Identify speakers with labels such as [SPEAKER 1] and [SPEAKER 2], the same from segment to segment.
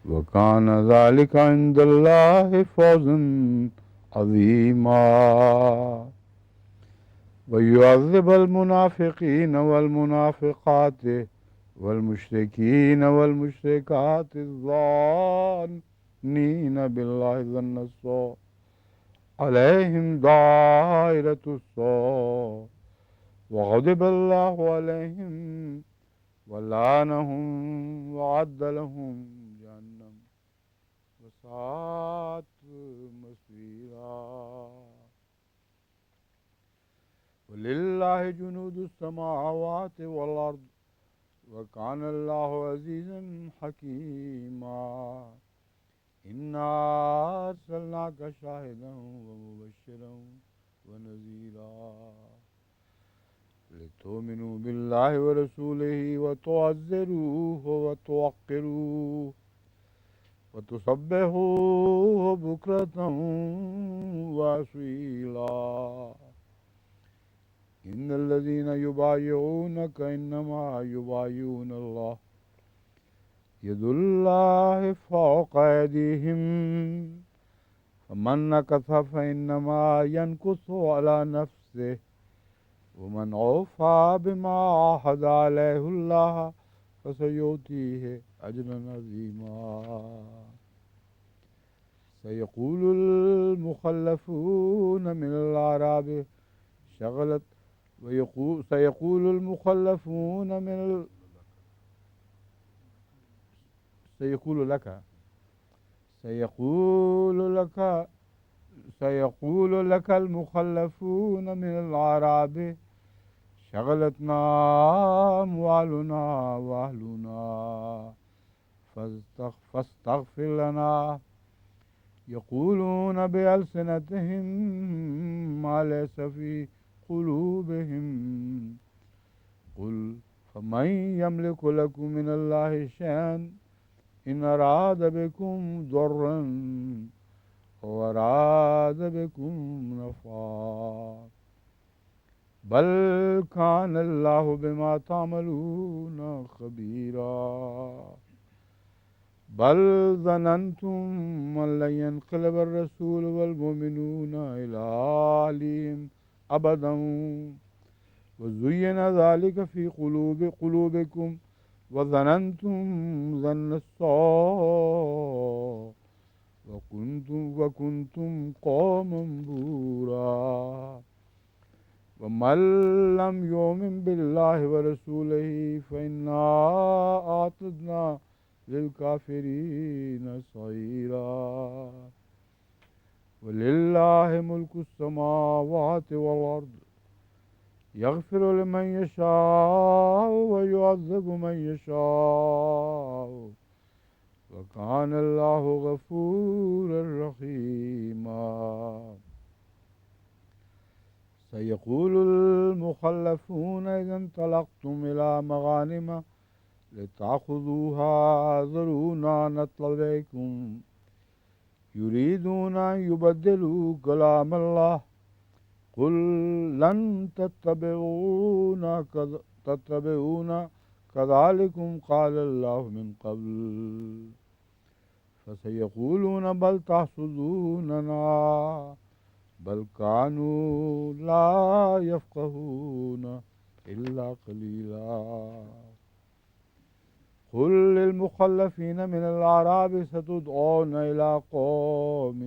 [SPEAKER 1] وكان ذلك عند الله فوزا عظيما. ويعذب المنافقين والمنافقات والمشركين والمشركات الظانين بالله ظن السوء عليهم دائرة السوء وغضب الله عليهم ولعنهم وأعد لهم جهنم وساءت مصيرا. ولله جنود السماوات والأرض وكان الله عزيزا حكيما. إنا أرسلناك شاهدا ومبشرا ونذيرا لتؤمنوا بالله ورسوله وتعزروه وتوقروه وتسبحوه بكرة وأصيلا. إن الذين يبايعونك إنما يبايعون الله يد الله فوق أيديهم فمن نكث فإنما ينكث على نفسه ومن أوفى بما عاهد عليه الله فسيؤتيه أجرا عظيما. سيقول المخلفون من الأعراب شغلت سيقول المخلفون سيقول لك المخلفون من الأعراب شغلتنا أموالنا وأهلنا فاستغفر لنا. يقولون بألسنتهم ما ليس في قلوبهم قل فمن يملك لكم من الله شيئا إن أراد بكم ضرا أو أراد بكم نفعا بل كان الله بما تعملون خبيرا. بل ظننتم أن لن ينقلب الرسول والمؤمنون إلى أهلهم أبدا وزين ذلك في قلوبكم وظننتم ظن السوء وكنتم قوما بورا. ومن لم يؤمن بالله ورسوله فإنا أعتدنا للكافرين سعيرا. ولله ملك السماوات والأرض يغفر لمن يشاء ويعذب من يشاء وكان الله غفورا رحيما. سيقول المخلفون إذا انطلقتم إلى مغانم لتأخذوها ذرونا نتبعكم يريدون أن يبدلوا كلام الله قل لن تتبعونا كذلكم قال الله من قبل فسيقولون بل تحسدوننا بل كانوا لا يفقهون إلا قليلا. قل للمخلفين من الأعراب ستدعون إلى قوم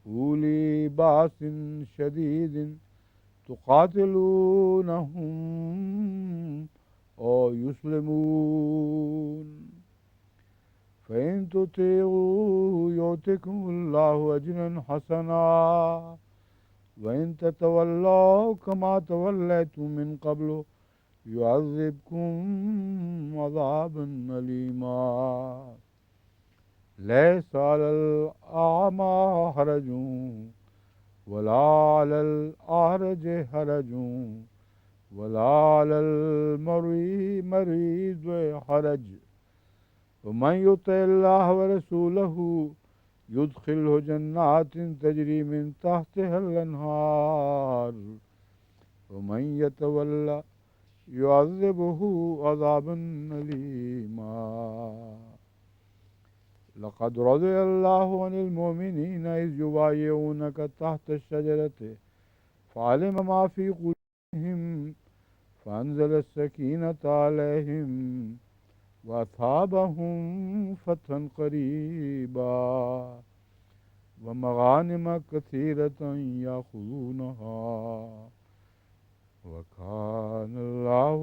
[SPEAKER 1] أولي بأس شديد تقاتلونهم أو يسلمون فإن تطيعوا يؤتكم الله أجرا حسنا وإن تتولوا كما توليتم من قبل يعذبكم عذابا أليما. ليس على الأعمى حرج ولا على الأعرج حرج ولا على المريض حرج ومن يطع الله ورسوله يدخله جنات تجري من تحتها الأنهار ومن يتولى يعذبه عذابا أليما. لقد رضي الله عن المؤمنين إذ يبايعونك تحت الشجرة فعلم ما في قلوبهم فأنزل السكينة عليهم وأصابهم فتحا قريبا ومغانم كثيرة يأخذونها وكان الله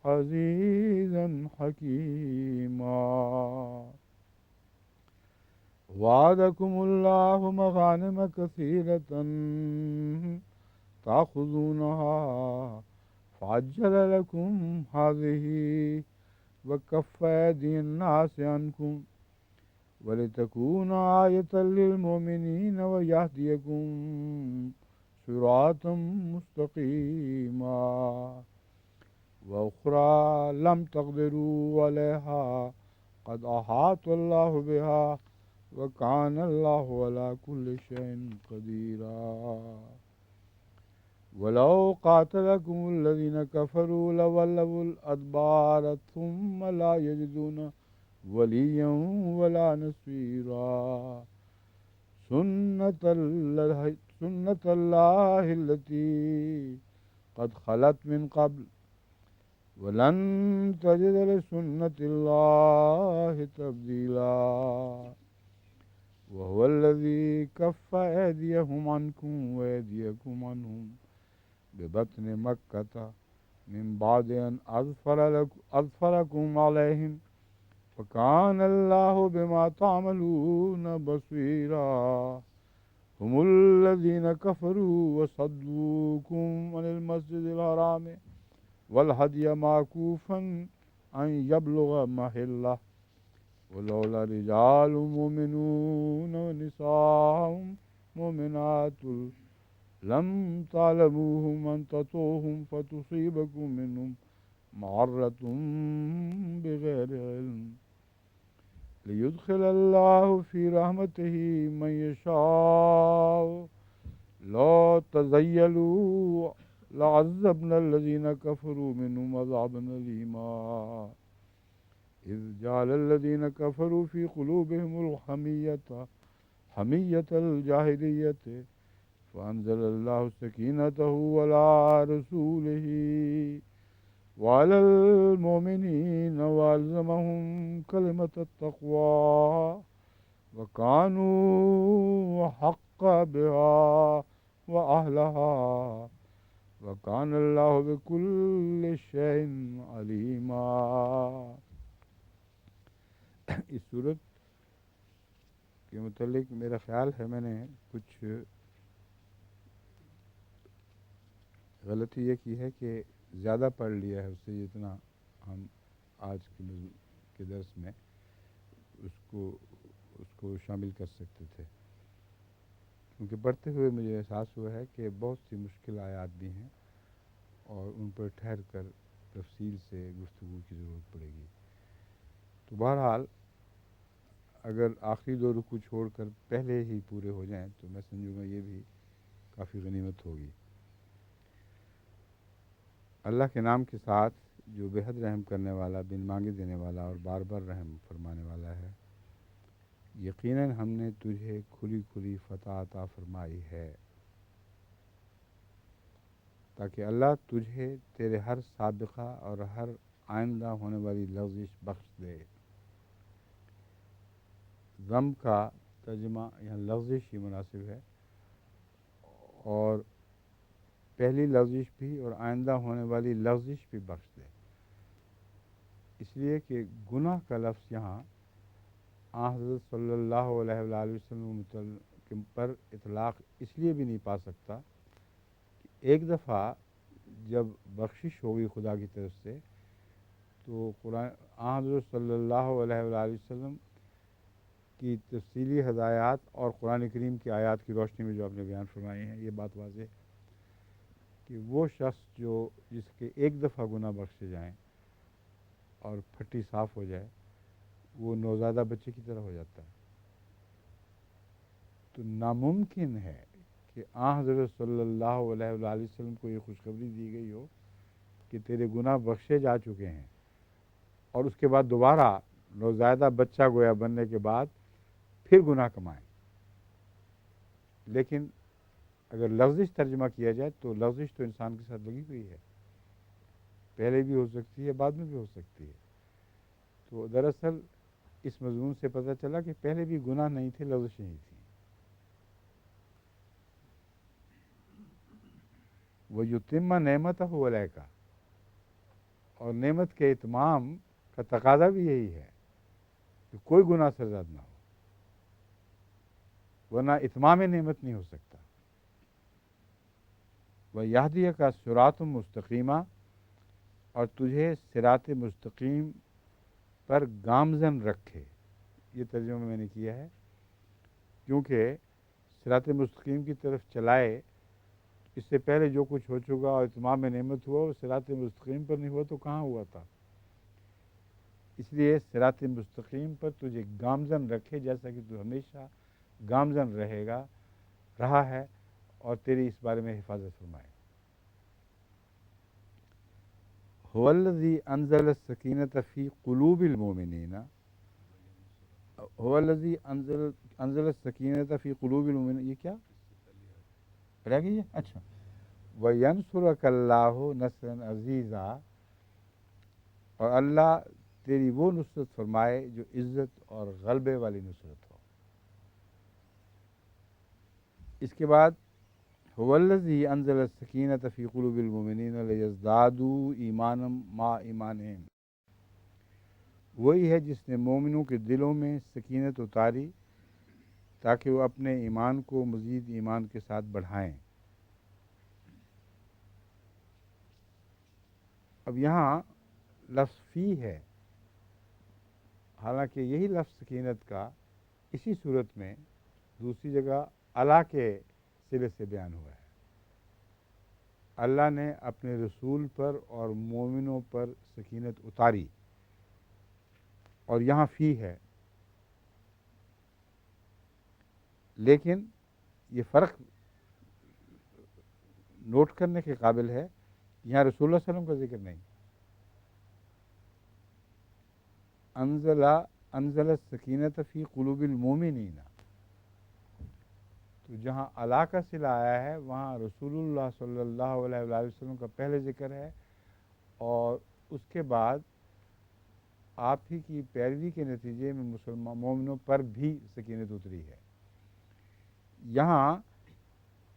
[SPEAKER 1] عزيزا حكيما وعدكم الله مغانم كثيرة تأخذونها فعجل لكم هذه وكف أيدي الناس عنكم ولتكون آية للمؤمنين ويهديكم صراطا مستقيما وأخرى لم تقدروا عليها قد أحاط الله بها وكان الله على كل شيء قديرا ولو قاتلكم الذين كفروا لولوا الأدبار ثم لا يجدون وليا ولا نصيرا سنة الله التي قد خلت من قبل ولن تجد لسنة الله تبديلا وهو الذي كف أيديهم عنكم وأيديكم عنهم ببطن مكة من بعد أن أظفركم عليهم وكان الله بما تعملون بصيرا هم الذين كفروا وصدوكم عن المسجد الحرام والهدي معكوفا أن يبلغ محله ولولا رجال مؤمنون ونساء مؤمنات لم تعلموهم أن تطوهم فتصيبكم منهم معرة بغير علم ليدخل الله في رحمته من يشاء لا تزيلوا لعذبنا الذين كفروا منهم عذابا أليما إذ جعل الذين كفروا في قلوبهم حمية الجاهلية فأنزل الله سكينته على رسوله وعلى المؤمنين وألزمهم كلمة التقوى وكانوا حق بها وأهلها وكان اللہ بكل شيء عليما. اس صورت کے متعلق میرا خیال ہے میں نے کچھ غلطی یہ کی ہے کہ زیادہ پڑھ لیا ہے اس سے جتنا ہم آج کے درس میں اس کو شامل کر سکتے تھے، کیونکہ پڑھتے ہوئے مجھے احساس ہوا ہے کہ بہت سی مشکل آیات بھی ہیں اور ان پر ٹھہر کر تفصیل سے گفتگو کی ضرورت پڑے گی. تو بہرحال اگر آخری دو رکوع چھوڑ کر پہلے ہی پورے ہو جائیں تو میں سمجھوں گا یہ بھی کافی غنیمت ہوگی. اللہ کے نام کے ساتھ جو بے حد رحم کرنے والا، بن مانگے دینے والا اور بار بار رحم فرمانے والا ہے. یقیناً ہم نے تجھے کھلی کھلی فتح عطا فرمائی ہے تاکہ اللہ تجھے تیرے ہر سابقہ اور ہر آئندہ ہونے والی لغزش بخش دے. غم کا ترجمہ یہاں لغزش ہی مناسب ہے، اور پہلی لغزش بھی اور آئندہ ہونے والی لغزش بھی بخش دے. اس لیے کہ گناہ کا لفظ یہاں حضرت صلی اللہ علیہ وآلہ وسلم پر اطلاق اس لیے بھی نہیں پا سکتا کہ ایک دفعہ جب بخشش ہوگی خدا کی طرف سے تو قرآن حضرت صلی اللہ علیہ وآلہ وسلم کی تفصیلی ہدایات اور قرآن کریم کی آیات کی روشنی میں جو آپ نے بیان فرمائے ہیں، یہ بات واضح ہے کہ وہ شخص جس کے ایک دفعہ گناہ بخشے جائیں اور پھٹی صاف ہو جائے وہ نوزادہ بچے کی طرح ہو جاتا ہے. تو ناممکن ہے کہ حضرت صلی اللہ علیہ وآلہ وسلم کو یہ خوشخبری دی گئی ہو کہ تیرے گناہ بخشے جا چکے ہیں اور اس کے بعد دوبارہ نوزائیدہ بچہ گویا بننے کے بعد پھر گناہ کمائیں. لیکن اگر لفظش ترجمہ کیا جائے تو لفظش تو انسان کے ساتھ لگی ہوئی ہے، پہلے بھی ہو سکتی ہے، بعد میں بھی ہو سکتی ہے. تو دراصل اس مضمون سے پتہ چلا کہ پہلے بھی گناہ نہیں تھے، لفظش نہیں تھی. وَيُتِمَّ نِعْمَتَهُ عَلَيْكَ، اور نعمت کے اتمام کا تقاضا بھی یہی ہے کہ کوئی گناہ سرزاد نہ ہو، ورنہ اتمام نعمت نہیں ہو سکتا. وَيَهْدِيَكَ صِرَاطً مُسْتَقِيمًا، اور تجھے صراط مستقیم پر گامزن رکھے. یہ ترجمہ میں نے کیا ہے کیونکہ صراط مستقیم کی طرف چلائے. اس سے پہلے جو کچھ ہو چکا اور اتمام نعمت ہوا وہ صراط مستقیم پر نہیں ہوا تو کہاں ہوا تھا. اس لیے صراط مستقیم پر تجھے گامزن رکھے، جیسا کہ تو ہمیشہ گامزن رہا ہے، اور تیری اس بارے میں حفاظت فرمائے. هو الذی انزل السکینۃ فی قلوب المؤمنین، هو الذی انزل السکینۃ فی قلوب المؤمنین. یہ کیا رہ گئی ہے؟ اچھا. وَيَنْصُرَكَ اللَّهُ نَصْرًا عَزِيزًا، اور اللہ تیری وہ نصرت فرمائے جو عزت اور غلبے والی نصرت ہو. اس کے بعد هو الذی انزل السکینۃ فی قلوب المؤمنین لیزدادوا ایمانا مع ایمانہم، وہی ہے جس نے مومنوں کے دلوں میں سکینت اتاری تاکہ وہ اپنے ایمان کو مزید ایمان کے ساتھ بڑھائیں. اب یہاں لفظ فی ہے، حالانکہ یہی لفظ سکینت کا اسی صورت میں دوسری جگہ اللہ کے صلے سے بیان ہوا ہے. اللہ نے اپنے رسول پر اور مومنوں پر سکینت اتاری، اور یہاں فی ہے. لیکن یہ فرق نوٹ کرنے کے قابل ہے، یہاں رسول اللہ صلی اللہ علیہ وسلم کا ذکر نہیں. انزل السکینۃ فی قلوب المؤمنین، تو جہاں اللہ کا صلہ آیا ہے وہاں رسول اللہ صلی اللہ علیہ وآلہ وسلم کا پہلے ذکر ہے، اور اس کے بعد آپ ہی کی پیروی کے نتیجے میں مسلمان مومنوں پر بھی سکینت اتری ہے. یہاں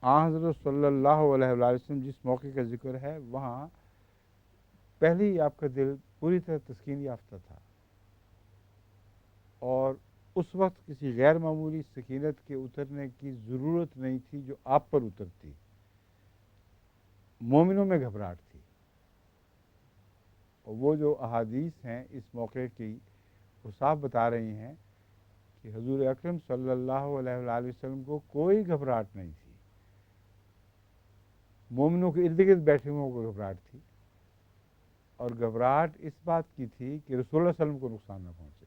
[SPEAKER 1] حضرت صلی اللہ علیہ وآلہ وسلم جس موقع کا ذکر ہے وہاں پہلے ہی آپ کا دل پوری طرح تسکین یافتہ تھا، اور اس وقت کسی غیر معمولی سکینت کے اترنے کی ضرورت نہیں تھی جو آپ پر اترتی. مومنوں میں گھبراہٹ تھی، اور وہ جو احادیث ہیں اس موقع کی وہ صاف بتا رہی ہیں کہ حضور اکرم صلی اللہ علیہ وآلہ وسلم کو کوئی گھبراہٹ نہیں تھی. مومنوں کے ارد گرد بیٹھے ہوئے کو گھبراہٹ تھی، اور گھبراہٹ اس بات کی تھی کہ رسول اللہ صلی اللہ علیہ وسلم کو نقصان نہ پہنچے.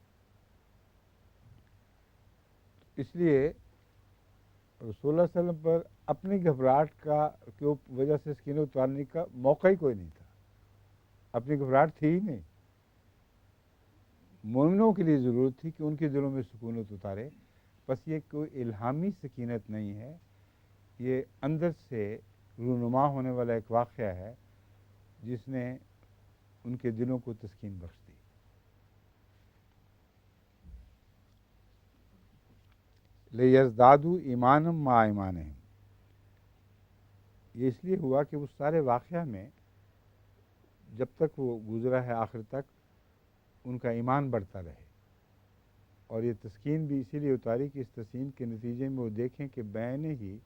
[SPEAKER 1] اس لیے رسول اللہ صلی اللہ علیہ وسلم پر اپنی گھبراہٹ کی وجہ سے سکینت اتارنے کا موقع ہی کوئی نہیں تھا. اپنی گھبراہٹ تھی ہی نہیں. مومنوں کے لیے ضرورت تھی کہ ان کے دلوں میں سکونت اتارے. بس یہ کوئی الہامی سکینت نہیں ہے، یہ اندر سے رونما ہونے والا ایک واقعہ ہے جس نے ان کے دلوں کو تسکین بخش دی. لیزدادوا ایمانا مع ایمانہم، یہ اس لیے ہوا کہ اس سارے واقعہ میں جب تک وہ گزرا ہے آخر تک ان کا ایمان بڑھتا رہے. اور یہ تسکین بھی اسی لیے اتاری کہ اس تسکین کے نتیجے میں وہ دیکھیں کہ بین ہی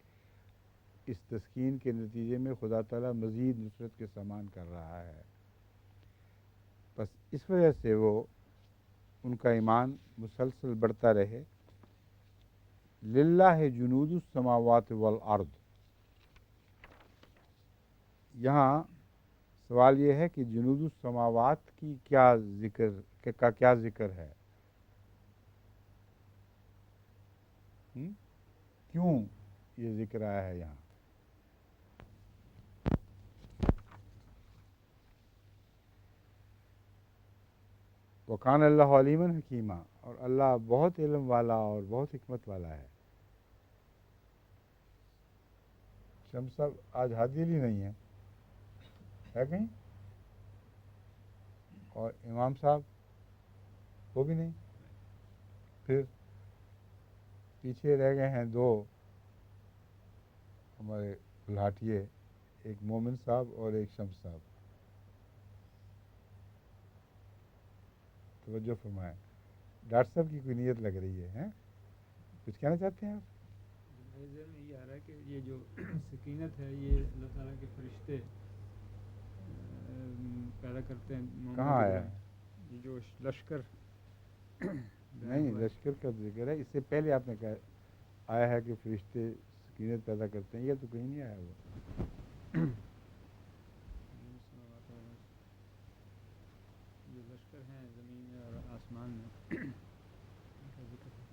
[SPEAKER 1] اس تسکین کے نتیجے میں خدا تعالیٰ مزید نصرت کے سامان کر رہا ہے. بس اس وجہ سے وہ ان کا ایمان مسلسل بڑھتا رہے. للہ جنود السماوات والارض، یہاں سوال یہ ہے کہ جنود السماوات کی کیا ذکر ہے؟ کیوں یہ ذکر آیا ہے یہاں؟ وکان اللہ علیمًا حکیمہ، اور اللہ بہت علم والا اور بہت حکمت والا ہے۔ شمس صاحب آج حاضر ہی نہیں ہے کہیں؟ اور امام صاحب وہ بھی نہیں، پھر پیچھے رہ گئے ہیں دو ہمارے بلاٹیے، ایک مومن صاحب اور ایک شمس صاحب۔ توجہ فرمائیں، ڈاکٹر صاحب کی کوئی نیت لگ رہی ہے، ہیں کچھ کہنا چاہتے ہیں آپ؟
[SPEAKER 2] ذہن میں یہ آ رہا ہے کہ یہ جو سکینت ہے یہ اللہ تعالیٰ کے فرشتے پیدا کرتے ہیں مومنوں
[SPEAKER 1] کہاں
[SPEAKER 2] کے
[SPEAKER 1] آیا
[SPEAKER 2] درمیان،
[SPEAKER 1] ہے؟
[SPEAKER 2] یہ جو لشکر
[SPEAKER 1] نہیں، لشکر کا ذکر ہے، اس سے پہلے آپ نے کہا آیا ہے کہ فرشتے سکینت پیدا کرتے ہیں، یہ تو کہیں نہیں آیا وہ۔
[SPEAKER 2] جو لشکر ہیں زمین میں اور آسمان میں ان کا ذکر ہے۔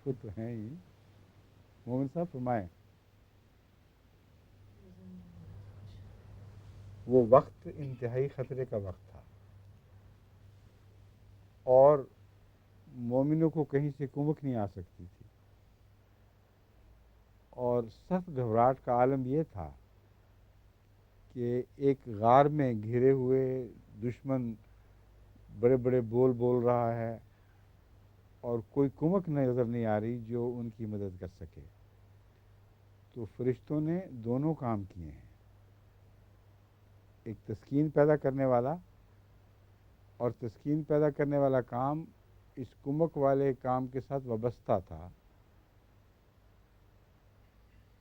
[SPEAKER 1] وہ تو ہیں ہی۔ مومن صاحب فرمائیں۔ وہ وقت انتہائی خطرے کا وقت تھا اور مومنوں کو کہیں سے کمک نہیں آ سکتی تھی، اور سخت گھبراہٹ کا عالم یہ تھا کہ ایک غار میں گھرے ہوئے دشمن بڑے بڑے بول بول رہا ہے اور کوئی کمک نظر نہیں آ رہی جو ان کی مدد کر سکے۔ تو فرشتوں نے دونوں کام کیے ہیں، ایک تسکین پیدا کرنے والا، اور تسکین پیدا کرنے والا کام اس کمک والے کام کے ساتھ وابستہ تھا۔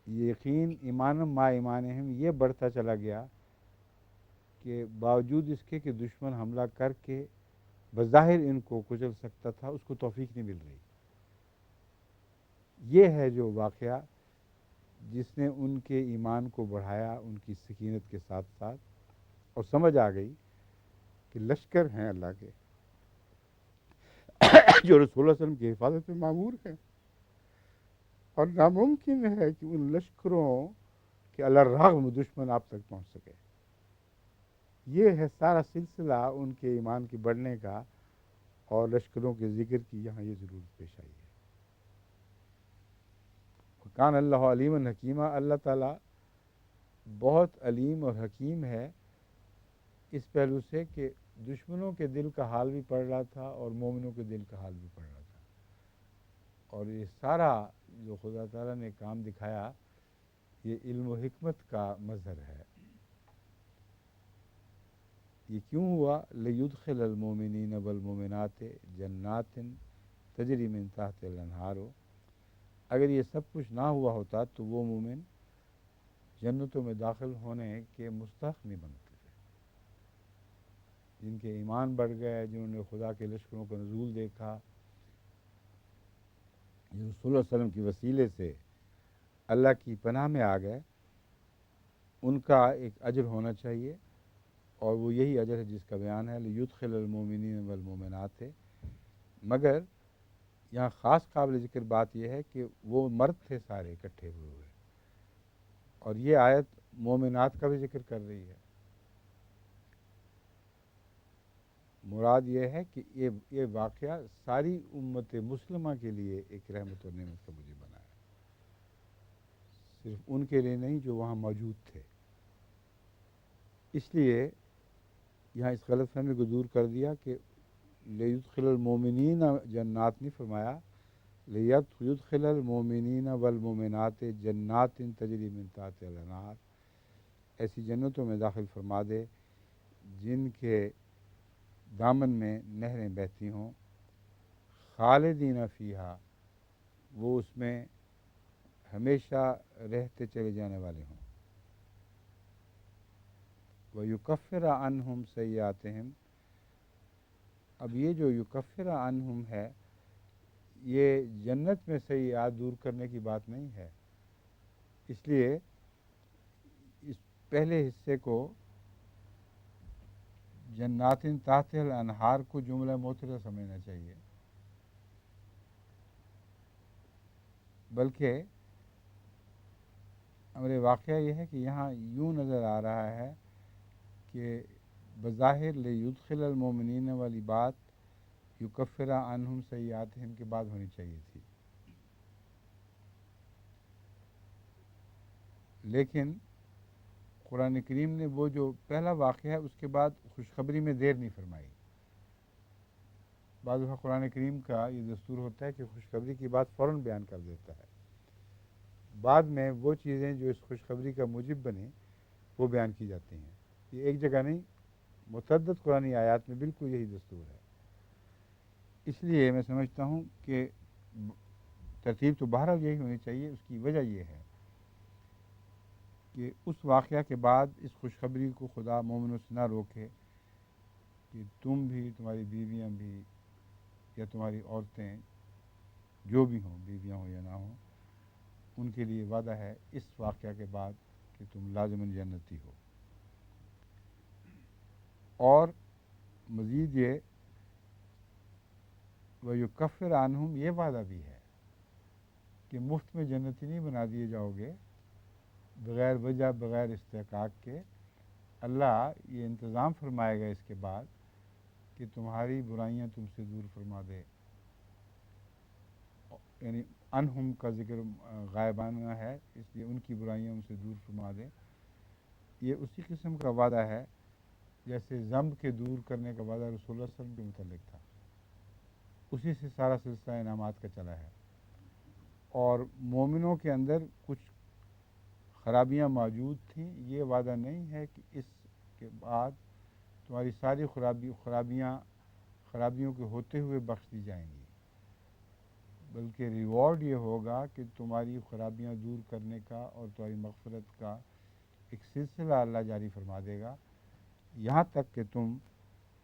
[SPEAKER 1] یہ یقین ایمانم ما ایمانہم یہ بڑھتا چلا گیا کہ باوجود اس کے کہ دشمن حملہ کر کے بظاہر ان کو کچل سکتا تھا، اس کو توفیق نہیں مل رہی۔ یہ ہے جو واقعہ جس نے ان کے ایمان کو بڑھایا ان کی سکینت کے ساتھ ساتھ، اور سمجھ آ گئی کہ لشکر ہیں اللہ کے جو رسول اللہ علیہ وسلم کی حفاظت میں معمور ہے، اور ناممکن ہے کہ ان لشکروں کے الرغم دشمن آپ تک پہنچ سکے۔ یہ ہے سارا سلسلہ ان کے ایمان کے بڑھنے کا، اور لشکروں کے ذکر کی یہاں یہ ضرورت پیش آئی ہے۔ کان اللہ علیم حکیمہ، اللہ تعالیٰ بہت علیم اور حکیم ہے اس پہلو سے کہ دشمنوں کے دل کا حال بھی پڑھ رہا تھا اور مومنوں کے دل کا حال بھی پڑھ رہا تھا، اور یہ سارا جو خدا تعالیٰ نے کام دکھایا یہ علم و حکمت کا مظہر ہے۔ یہ کیوں ہوا؟ لیدخل المومنین والمومنات جنات تجری من تحت الانہار۔ اگر یہ سب کچھ نہ ہوا ہوتا تو وہ مومن جنتوں میں داخل ہونے کے مستحق نہیں بنتے تھے۔ جن کے ایمان بڑھ گئے، جنہوں نے خدا کے لشکروں کا نزول دیکھا، جو رسول اللہ علیہ وسلم کی وسیلے سے اللہ کی پناہ میں آ گئے، ان کا ایک اجر ہونا چاہیے، اور وہ یہی اجر ہے جس کا بیان ہے لیدخل المومنین والمومنات ہے۔ مگر یہاں خاص قابل ذکر بات یہ ہے کہ وہ مرد تھے سارے اکٹھے ہوئے، اور یہ آیت مومنات کا بھی ذکر کر رہی ہے۔ مراد یہ ہے کہ یہ واقعہ ساری امت مسلمہ کے لیے ایک رحمت و نعمت کا مجھے بنا ہے، صرف ان کے لیے نہیں جو وہاں موجود تھے۔ اس لیے یہاں اس غلط فہمی کو دور کر دیا کہ لیدخل المومنین جنات نہیں فرمایا، لیدخل المومنین والمومنات جنات تجری من تحت الانہار، ایسی جنتوں میں داخل فرما دے جن کے دامن میں نہریں بہتی ہوں، خالدین فیہا، وہ اس میں ہمیشہ رہتے چلے جانے والے ہوں، وَيُكَفِّرَ عَنْهُمْ سَيِّئَاتِهِمْ۔ اب یہ جو یکفر عنہم ہے، یہ جنت میں سیئات دور کرنے کی بات نہیں ہے، اس لیے اس پہلے حصے کو جنات تحت الانہار کو جملہ معترضہ سمجھنا چاہیے، بلکہ امر واقعہ یہ ہے کہ یہاں یوں نظر آ رہا ہے کہ بظاہر لیدخل المومنین والی بات یکفر عنہم سیئاتہم کے بعد ہونی چاہیے تھی، لیکن قرآن کریم نے وہ جو پہلا واقعہ ہے اس کے بعد خوشخبری میں دیر نہیں فرمائی۔ بعض دفعہ قرآن کریم کا یہ دستور ہوتا ہے کہ خوشخبری کی بات فوراً بیان کر دیتا ہے، بعد میں وہ چیزیں جو اس خوشخبری کا موجب بنیں وہ بیان کی جاتی ہیں۔ یہ ایک جگہ نہیں، متعدد قرآنی آیات میں بالکل یہی دستور ہے۔ اس لیے میں سمجھتا ہوں کہ ترتیب تو بہرحال یہی ہونی چاہیے۔ اس کی وجہ یہ ہے کہ اس واقعہ کے بعد اس خوشخبری کو خدا مومنوں سے نہ روکے کہ تم بھی، تمہاری بیویاں بھی، یا تمہاری عورتیں جو بھی ہوں، بیویاں ہوں یا نہ ہوں، ان کے لیے وعدہ ہے اس واقعہ کے بعد کہ تم لازماً جنتی ہو۔ اور مزید یہ وَيُكَفِّرْ عَنْهُمْ، یہ وعدہ بھی ہے کہ مفت میں جنتی نہیں بنا دیے جاؤ گے بغیر وجہ، بغیر استحقاق کے۔ اللہ یہ انتظام فرمائے گا اس کے بعد کہ تمہاری برائیاں تم سے دور فرما دے، یعنی انہم کا ذکر غائبانہ ہے، اس لیے ان کی برائیاں ان سے دور فرما دے۔ یہ اسی قسم کا وعدہ ہے جیسے ذنب کے دور کرنے کا وعدہ رسول اللہ صلی اللہ علیہ وسلم کے متعلق تھا، اسی سے سارا سلسلہ انعامات کا چلا ہے۔ اور مومنوں کے اندر کچھ خرابیاں موجود تھیں، یہ وعدہ نہیں ہے کہ اس کے بعد تمہاری ساری خرابیوں کے ہوتے ہوئے بخش دی جائیں گی، بلکہ ریوارڈ یہ ہوگا کہ تمہاری خرابیاں دور کرنے کا اور تمہاری مغفرت کا ایک سلسلہ اللہ جاری فرما دے گا، یہاں تک کہ تم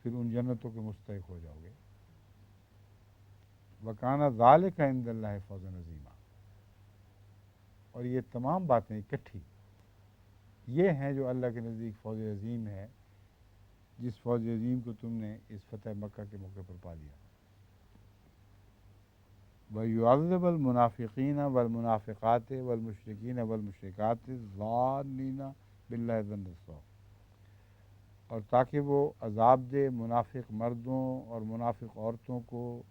[SPEAKER 1] پھر ان جنتوں کے مستحق ہو جاؤ گے۔ وَكَانَ ذَلِكَ عِندَ اللَّهِ فَوْزًا عَظِيمًا۔ اور یہ تمام باتیں اکٹھی یہ ہیں جو اللہ کے نزدیک فوز عظیم ہے، جس فوز عظیم کو تم نے اس فتح مکہ کے موقع پر پا لیا۔ وَيُعَذِّبَ الْمُنَافِقِينَ وَالْمُنَافِقَاتِ وَالْمُشْرِكِينَ وَالْمُشْرِكَاتِ الظَّانِّينَ بِاللَّهِ ظَنَّ السَّوْءِ، اور تاکہ وہ عذاب دے منافق مردوں اور منافق عورتوں کو،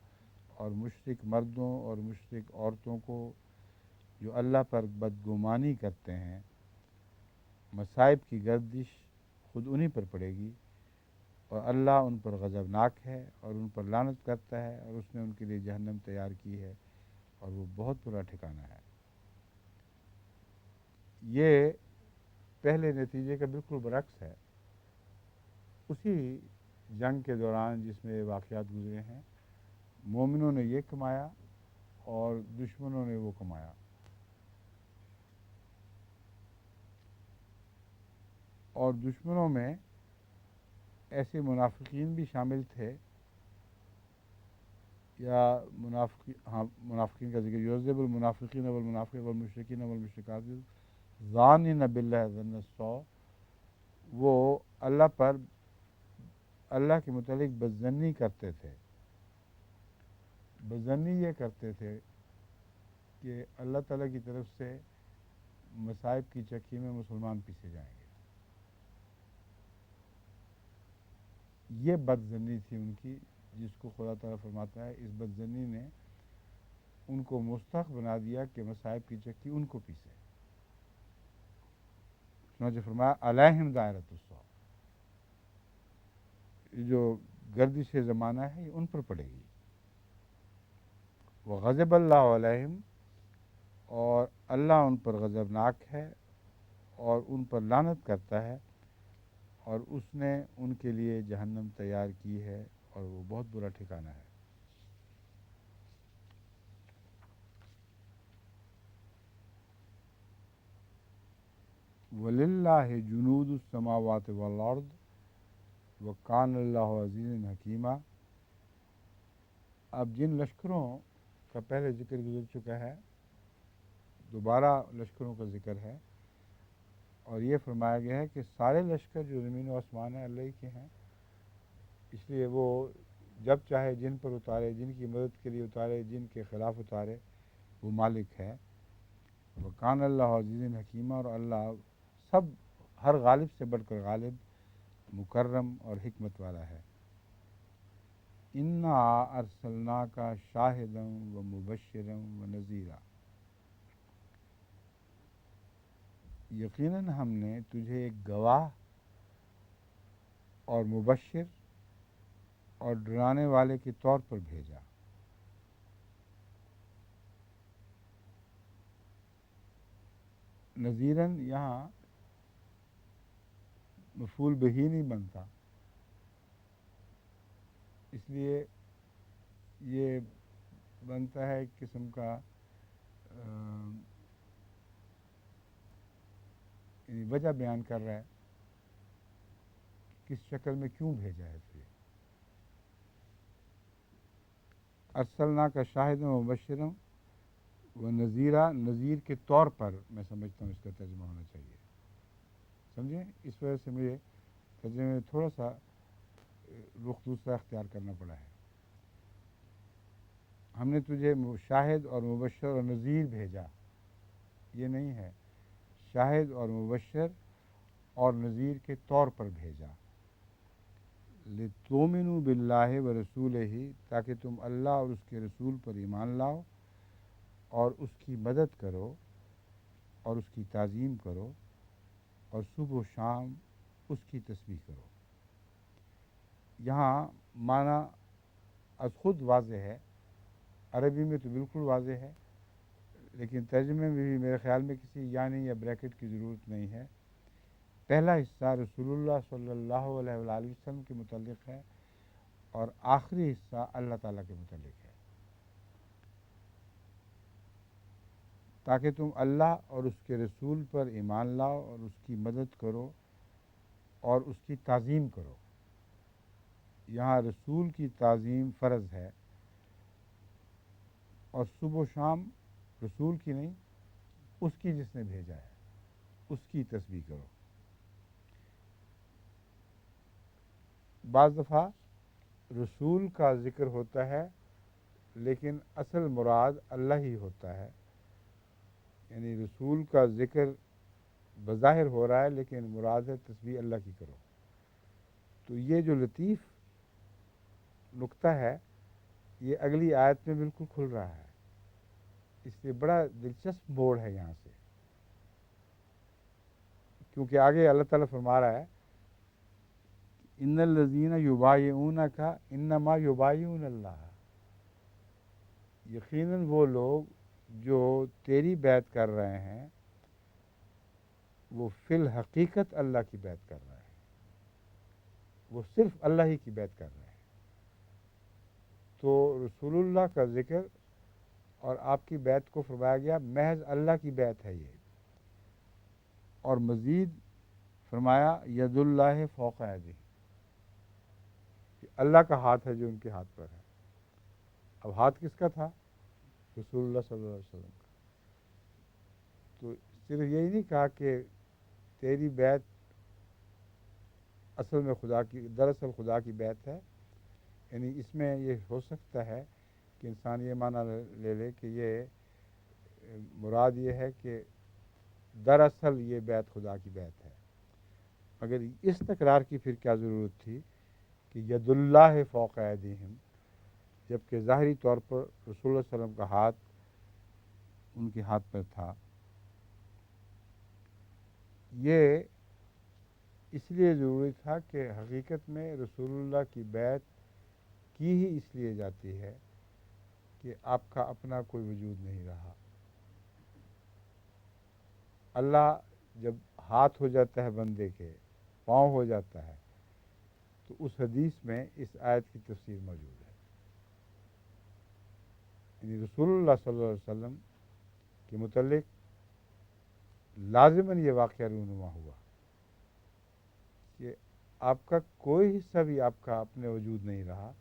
[SPEAKER 1] اور مشرک مردوں اور مشرک عورتوں کو جو اللہ پر بدگمانی کرتے ہیں۔ مصائب کی گردش خود انہی پر پڑے گی، اور اللہ ان پر غضبناک ہے اور ان پر لعنت کرتا ہے، اور اس نے ان کے لیے جہنم تیار کی ہے اور وہ بہت برا ٹھکانہ ہے۔ یہ پہلے نتیجے کا بالکل برعکس ہے۔ اسی جنگ کے دوران جس میں واقعات گزرے ہیں، مومنوں نے یہ کمایا اور دشمنوں نے وہ کمایا۔ اور دشمنوں میں ایسے منافقین بھی شامل تھے، یا منافقین کا ذکر یعذب المنافقین والمنافقین والمشرکین والمشرکات ظانین باللہ ظن السوء، وہ اللہ کے متعلق بدظنی کرتے تھے۔ بدظنی یہ کرتے تھے کہ اللہ تعالیٰ کی طرف سے مصائب کی چکی میں مسلمان پیسے جائیں گے۔ یہ بدظنی تھی ان کی، جس کو خدا تعالیٰ فرماتا ہے اس بدظنی نے ان کو مستحق بنا دیا کہ مصائب کی چکی ان کو پیسے۔ چنانچہ فرمایا علیہم دائرۃ السوء، یہ جو گردش زمانہ ہے یہ ان پر پڑے گی۔ وغضب اللہ علیہم، اور اللہ ان پر غضبناک ہے اور ان پر لعنت کرتا ہے، اور اس نے ان کے لیے جہنم تیار کی ہے اور وہ بہت برا ٹھکانہ ہے۔ وَلِلَّهِ جُنُودُ السَّمَاوَاتِ وَالْأَرْضِ وَكَانَ اللَّهُ عَزِيزًا حَكِيمًا۔ اب جن لشکروں کا پہلے ذکر گزر چکا ہے، دوبارہ لشکروں کا ذکر ہے، اور یہ فرمایا گیا ہے کہ سارے لشکر جو زمین و آسمان ہیں اللہ ہی کے ہیں، اس لیے وہ جب چاہے جن پر اتارے، جن کی مدد کے لیے اتارے، جن کے خلاف اتارے، وہ مالک ہے۔ وَكَانَ اللَّهُ عَزِيزًا حَكِيمًا، اور اللہ ہر غالب سے بڑھ کر غالب، مکرم اور حکمت والا ہے۔ انا ارسلناک شاہدا و مبشرا و نذیرا، یقیناً ہم نے تجھے ایک گواہ اور مبشر اور ڈرانے والے کے طور پر بھیجا۔ نذیراً یہاں مفعول بہ نہیں بنتا، اس لیے یہ بنتا ہے ایک قسم کا یعنی وجہ بیان کر رہا ہے کس شکل میں کیوں بھیجا ہے تجھے۔ ارسلناک شاہدا و مبشرا و نذیرا، نذیر کے طور پر میں سمجھتا ہوں اس کا ترجمہ ہونا چاہیے، سمجھیں؟ اس وجہ سے مجھے ترجمے میں تھوڑا سا رخ دوسرا اختیار کرنا پڑا ہے۔ ہم نے تجھے شاہد اور مبشر اور نذیر بھیجا، یہ نہیں ہے، شاہد اور مبشر اور نذیر کے طور پر بھیجا۔ لِتُؤْمِنُوا بِاللَّهِ وَرَسُولِهِ، تاکہ تم اللہ اور اس کے رسول پر ایمان لاؤ اور اس کی مدد کرو اور اس کی تعظیم کرو اور صبح و شام اس کی تسبیح کرو۔ یہاں معنی از خود واضح ہے، عربی میں تو بالکل واضح ہے، لیکن ترجمے میں بھی میرے خیال میں کسی یعنی یا بریکٹ کی ضرورت نہیں ہے۔ پہلا حصہ رسول اللہ صلی اللہ علیہ وآلہ وسلم کے متعلق ہے اور آخری حصہ اللہ تعالیٰ کے متعلق ہے، تاکہ تم اللہ اور اس کے رسول پر ایمان لاؤ اور اس کی مدد کرو اور اس کی تعظیم کرو۔ یہاں رسول کی تعظیم فرض ہے، اور صبح و شام رسول کی نہیں، اس کی جس نے بھیجا ہے اس کی تسبیح کرو۔ بعض دفعہ رسول کا ذکر ہوتا ہے لیکن اصل مراد اللہ ہی ہوتا ہے، یعنی رسول کا ذکر بظاہر ہو رہا ہے لیکن مراد ہے تسبیح اللہ کی کرو۔ تو یہ جو لطیف نقطہ ہے یہ اگلی آیت میں بالکل کھل رہا ہے، اس لیے بڑا دلچسپ موڑ ہے یہاں سے، کیونکہ آگے اللہ تعالیٰ فرما رہا ہے ان الذین یبایعونک انما یبایعون اللہ، یقیناً وہ لوگ جو تیری بیعت کر رہے ہیں وہ فی الحقیقت اللہ کی بیعت کر رہے ہیں، وہ صرف اللہ ہی کی بیعت کر رہے ہیں۔ تو رسول اللہ کا ذکر اور آپ کی بیعت کو فرمایا گیا محض اللہ کی بیعت ہے یہ، اور مزید فرمایا ید اللہ فوق ایدیہم، کہ اللہ کا ہاتھ ہے جو ان کے ہاتھ پر ہے۔ اب ہاتھ کس کا تھا؟ رسول اللہ صلی اللہ علیہ وسلم کا۔ تو صرف یہی نہیں کہا کہ تیری بیعت اصل میں خدا کی، دراصل خدا کی بیعت ہے، یعنی اس میں یہ ہو سکتا ہے کہ انسان یہ معنی لے لے کہ یہ مراد یہ ہے کہ دراصل یہ بیعت خدا کی بیعت ہے، مگر اس تکرار کی پھر کیا ضرورت تھی کہ ید اللہ فوق ایدیہم، جبکہ ظاہری طور پر رسول اللہ صلی اللہ علیہ وسلم کا ہاتھ ان کے ہاتھ پر تھا۔ یہ اس لیے ضروری تھا کہ حقیقت میں رسول اللہ کی بیعت کی ہی اس لیے جاتی ہے کہ آپ کا اپنا کوئی وجود نہیں رہا۔ اللہ جب ہاتھ ہو جاتا ہے بندے کے، پاؤں ہو جاتا ہے، تو اس حدیث میں اس آیت کی تفسیر موجود ہے، یعنی رسول اللہ صلی اللہ علیہ وسلم کے متعلق لازماً یہ واقعہ رونما ہوا کہ آپ کا کوئی حصہ بھی آپ کا اپنے وجود نہیں رہا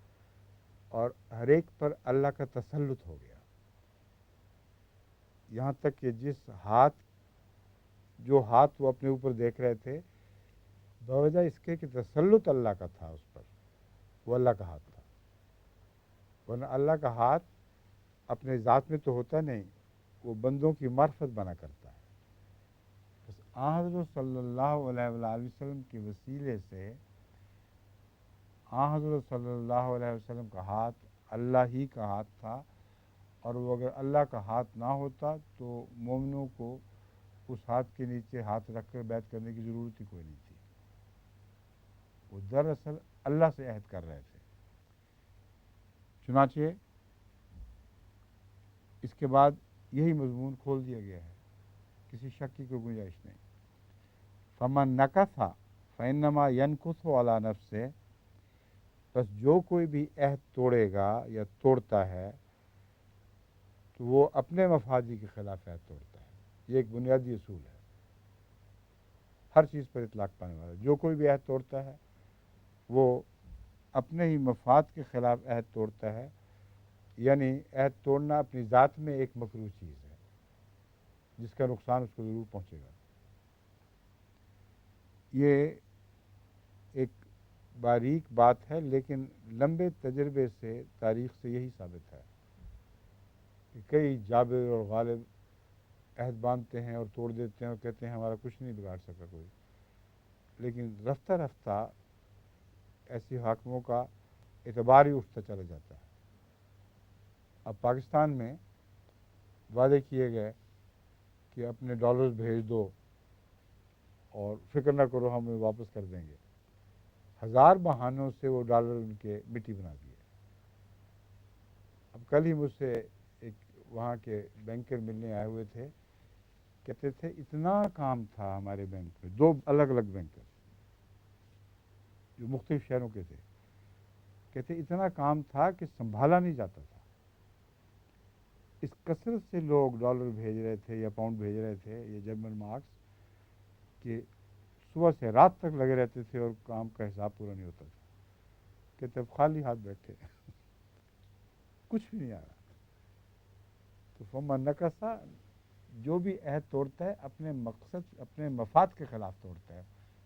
[SPEAKER 1] اور ہر ایک پر اللہ کا تسلط ہو گیا، یہاں تک کہ جو ہاتھ وہ اپنے اوپر دیکھ رہے تھے بوجہ اس کے کہ تسلط اللہ کا تھا اس پر، وہ اللہ کا ہاتھ تھا، ورنہ اللہ کا ہاتھ اپنے ذات میں تو ہوتا نہیں، وہ بندوں کی معرفت بنا کرتا ہے۔ بس حضرت صلی اللہ علیہ وآلہ وسلم کے وسیلے سے حضرت صلی اللہ علیہ وسلم کا ہاتھ اللہ ہی کا ہاتھ تھا، اور وہ اگر اللہ کا ہاتھ نہ ہوتا تو مومنوں کو اس ہاتھ کے نیچے ہاتھ رکھ کر بیعت کرنے کی ضرورت ہی کوئی نہیں تھی۔ وہ دراصل اللہ سے عہد کر رہے تھے۔ چنانچہ اس کے بعد یہی مضمون کھول دیا گیا ہے، کسی شک کی کوئی گنجائش نہیں۔ فمن نکث فانما ینکث علی نفسہ، بس جو کوئی بھی عہد توڑے گا یا توڑتا ہے تو وہ اپنے مفادی کے خلاف عہد توڑتا ہے۔ یہ ایک بنیادی اصول ہے، ہر چیز پر اطلاق پانے والا۔ جو کوئی بھی عہد توڑتا ہے وہ اپنے ہی مفاد کے خلاف عہد توڑتا ہے، یعنی عہد توڑنا اپنی ذات میں ایک مکروہ چیز ہے جس کا نقصان اس کو ضرور پہنچے گا۔ یہ ایک باریک بات ہے، لیکن لمبے تجربے سے تاریخ سے یہی ثابت ہے کہ کئی جابر اور غالب عہد باندھتے ہیں اور توڑ دیتے ہیں اور کہتے ہیں ہمارا کچھ نہیں بگاڑ سکا کوئی، لیکن رفتہ رفتہ ایسی حاکموں کا اعتبار ہی اٹھتا چلا جاتا ہے۔ اب پاکستان میں وعدے کیے گئے کہ اپنے ڈالرز بھیج دو اور فکر نہ کرو ہم انہیں واپس کر دیں گے، ہزار بہانوں سے وہ ڈالر ان کے مٹی بنا دیے۔ اب کل ہی مجھ سے ایک وہاں کے بینکر ملنے آئے ہوئے تھے، کہتے تھے اتنا کام تھا ہمارے بینک میں، دو الگ الگ بینکر جو مختلف شہروں کے تھے، کہتے اتنا کام تھا کہ سنبھالا نہیں جاتا تھا۔ اس کثرت سے لوگ ڈالر بھیج رہے تھے یا پاؤنڈ بھیج رہے تھے یا جرمن مارکس، کہ صبح سے رات تک لگے رہتے تھے اور کام کا حساب پورا نہیں ہوتا تھا۔ کہتے اب خالی ہاتھ بیٹھے کچھ بھی نہیں آ رہا۔ تو فمن نکث، جو بھی عہد توڑتا ہے اپنے مقصد اپنے مفاد کے خلاف توڑتا ہے،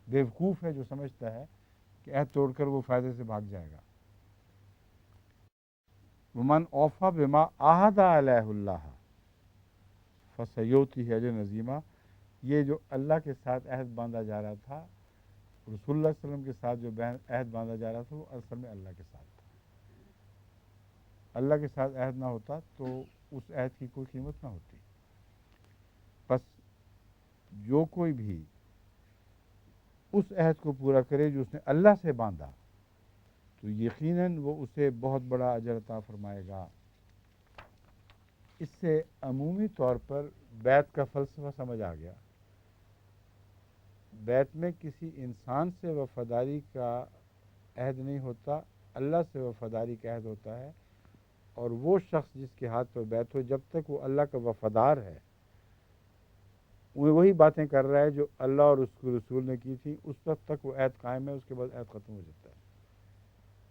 [SPEAKER 1] بیوقوف ہے جو سمجھتا ہے کہ عہد توڑ کر وہ فائدے سے بھاگ جائے گا۔ ومن اوفی بما عاہد علیہ اللہ فسیؤتیہ اجرا عظیما، یہ جو اللہ کے ساتھ عہد باندھا جا رہا تھا، رسول اللہ صلی اللہ علیہ وسلم کے ساتھ جو عہد باندھا جا رہا تھا، وہ اصل میں اللہ کے ساتھ تھا۔ اللہ کے ساتھ عہد نہ ہوتا تو اس عہد کی کوئی قیمت نہ ہوتی۔ بس جو کوئی بھی اس عہد کو پورا کرے جو اس نے اللہ سے باندھا تو یقیناً وہ اسے بہت بڑا اجر عطا فرمائے گا۔ اس سے عمومی طور پر بیعت کا فلسفہ سمجھ آ گیا۔ بیعت میں کسی انسان سے وفاداری کا عہد نہیں ہوتا، اللہ سے وفاداری کا عہد ہوتا ہے، اور وہ شخص جس کے ہاتھ پر بیعت ہو، جب تک وہ اللہ کا وفادار ہے، وہ وہی باتیں کر رہا ہے جو اللہ اور اس کے رسول نے کی تھی، اس وقت تک وہ عہد قائم ہے، اس کے بعد عہد ختم ہو جاتا ہے۔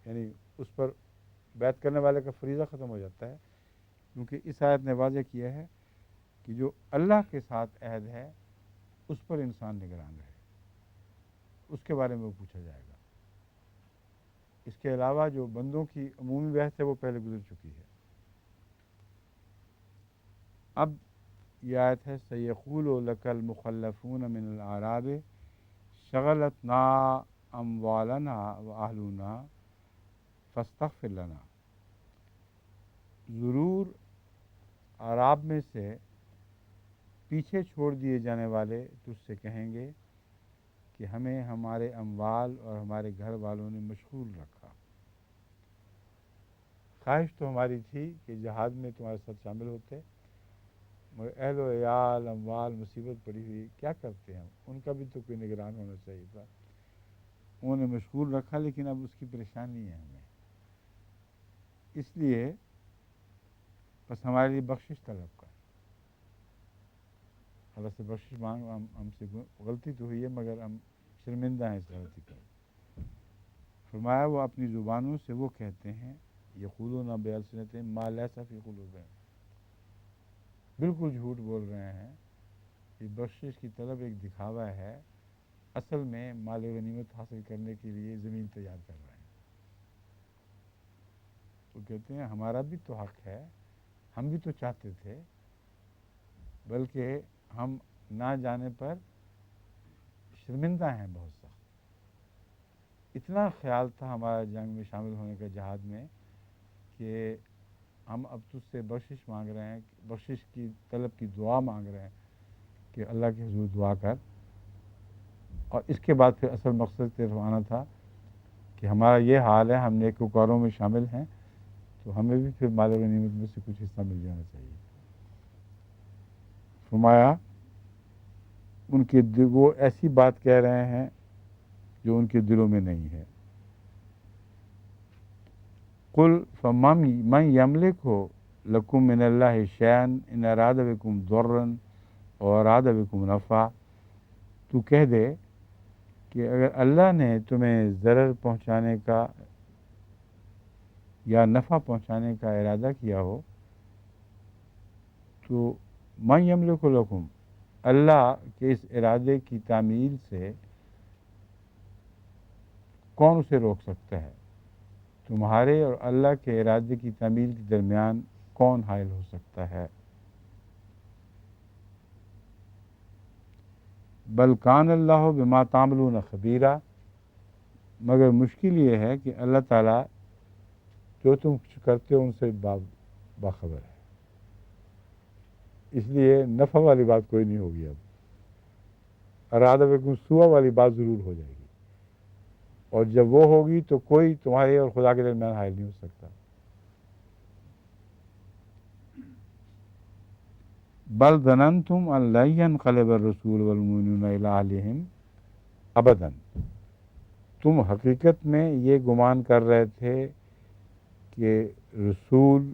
[SPEAKER 1] یعنی اس پر بیعت کرنے والے کا فریضہ ختم ہو جاتا ہے، کیونکہ اس آیت نے واضح کیا ہے کہ جو اللہ کے ساتھ عہد ہے اس پر انسان نگران رہے، اس کے بارے میں وہ پوچھا جائے گا۔ اس کے علاوہ جو بندوں کی عمومی بحث ہے وہ پہلے گزر چکی ہے۔ اب یہ آیت ہے سَيَقُولُ لَكَ الْمُخَلَّفُونَ مِنَ الْأَعْرَابِ شَغَلَتْنَا أَمْوَالُنَا وَأَهْلُنَا فَاسْتَغْفِرْ لَنَا، ضرور اعراب میں سے پیچھے چھوڑ دیے جانے والے تجھ سے کہیں گے کہ ہمیں ہمارے اموال اور ہمارے گھر والوں نے مشغول رکھا۔ خواہش تو ہماری تھی کہ جہاد میں تمہارے ساتھ شامل ہوتے، مگر اہل و عیال اموال مصیبت پڑی ہوئی، کیا کرتے ہیں، ان کا بھی تو کوئی نگران ہونا چاہیے تھا۔ انہوں نے مشغول رکھا، لیکن اب اس کی پریشانی ہے ہمیں، اس لیے بس ہمارے لیے بخشش طلب کر، اللہ سے بخشش مانگ، ہم سے غلطی تو ہوئی ہے مگر ہم شرمندہ ہیں اس غلطی پر۔ فرمایا وہ اپنی زبانوں سے وہ کہتے ہیں، یقولون بألسنتہم ما لیس فی قلوبہم، بالکل جھوٹ بول رہے ہیں۔ یہ بخشش کی طلب ایک دکھاوا ہے، اصل میں مال غنیمت حاصل کرنے کے لیے زمین تیار کر رہے ہیں۔ وہ کہتے ہیں ہمارا بھی تو حق ہے، ہم بھی تو چاہتے تھے، بلکہ ہم نہ جانے پر شرمندہ ہیں بہت سخت۔ اتنا خیال تھا ہمارا جنگ میں شامل ہونے کا، جہاد میں، کہ ہم اب تجھ سے بخشش مانگ رہے ہیں، بخشش کی طلب کی دعا مانگ رہے ہیں کہ اللہ کے حضور دعا کر. اور اس کے بعد پھر اصل مقصد صرف آنا تھا کہ ہمارا یہ حال ہے، ہم نیکوکاروں میں شامل ہیں، تو ہمیں بھی پھر مال غنیمت میں سے کچھ حصہ مل جانا چاہیے. فرمایا ان کے وہ ایسی بات کہہ رہے ہیں جو ان کے دلوں میں نہیں ہے. قل من یملک لکم من اللہ شیئن ان اراد بکم ضرا اور اراد بکم نفع. تو کہہ دے کہ اگر اللہ نے تمہیں ضرر پہنچانے کا یا نفع پہنچانے کا ارادہ کیا ہو تو من یملک لکم، اللہ کے اس ارادے کی تعمیل سے کون اسے روک سکتا ہے؟ تمہارے اور اللہ کے ارادے کی تعمیل کے درمیان کون حائل ہو سکتا ہے؟ بل کان اللہ بما تعملون خبیرہ، مگر مشکل یہ ہے کہ اللہ تعالیٰ جو تم کرتے ہو ان سے باخبر ہے. اس لیے نفع والی بات کوئی نہیں ہوگی، اب ارادہ بکم سوء والی بات ضرور ہو جائے گی، اور جب وہ ہوگی تو کوئی تمہارے اور خدا کے درمیان حائل نہیں ہو سکتا. بل ظننتم ان لن ينقلب الرسول والمؤمنون الى اہلہم ابدا، تم حقیقت میں یہ گمان کر رہے تھے کہ رسول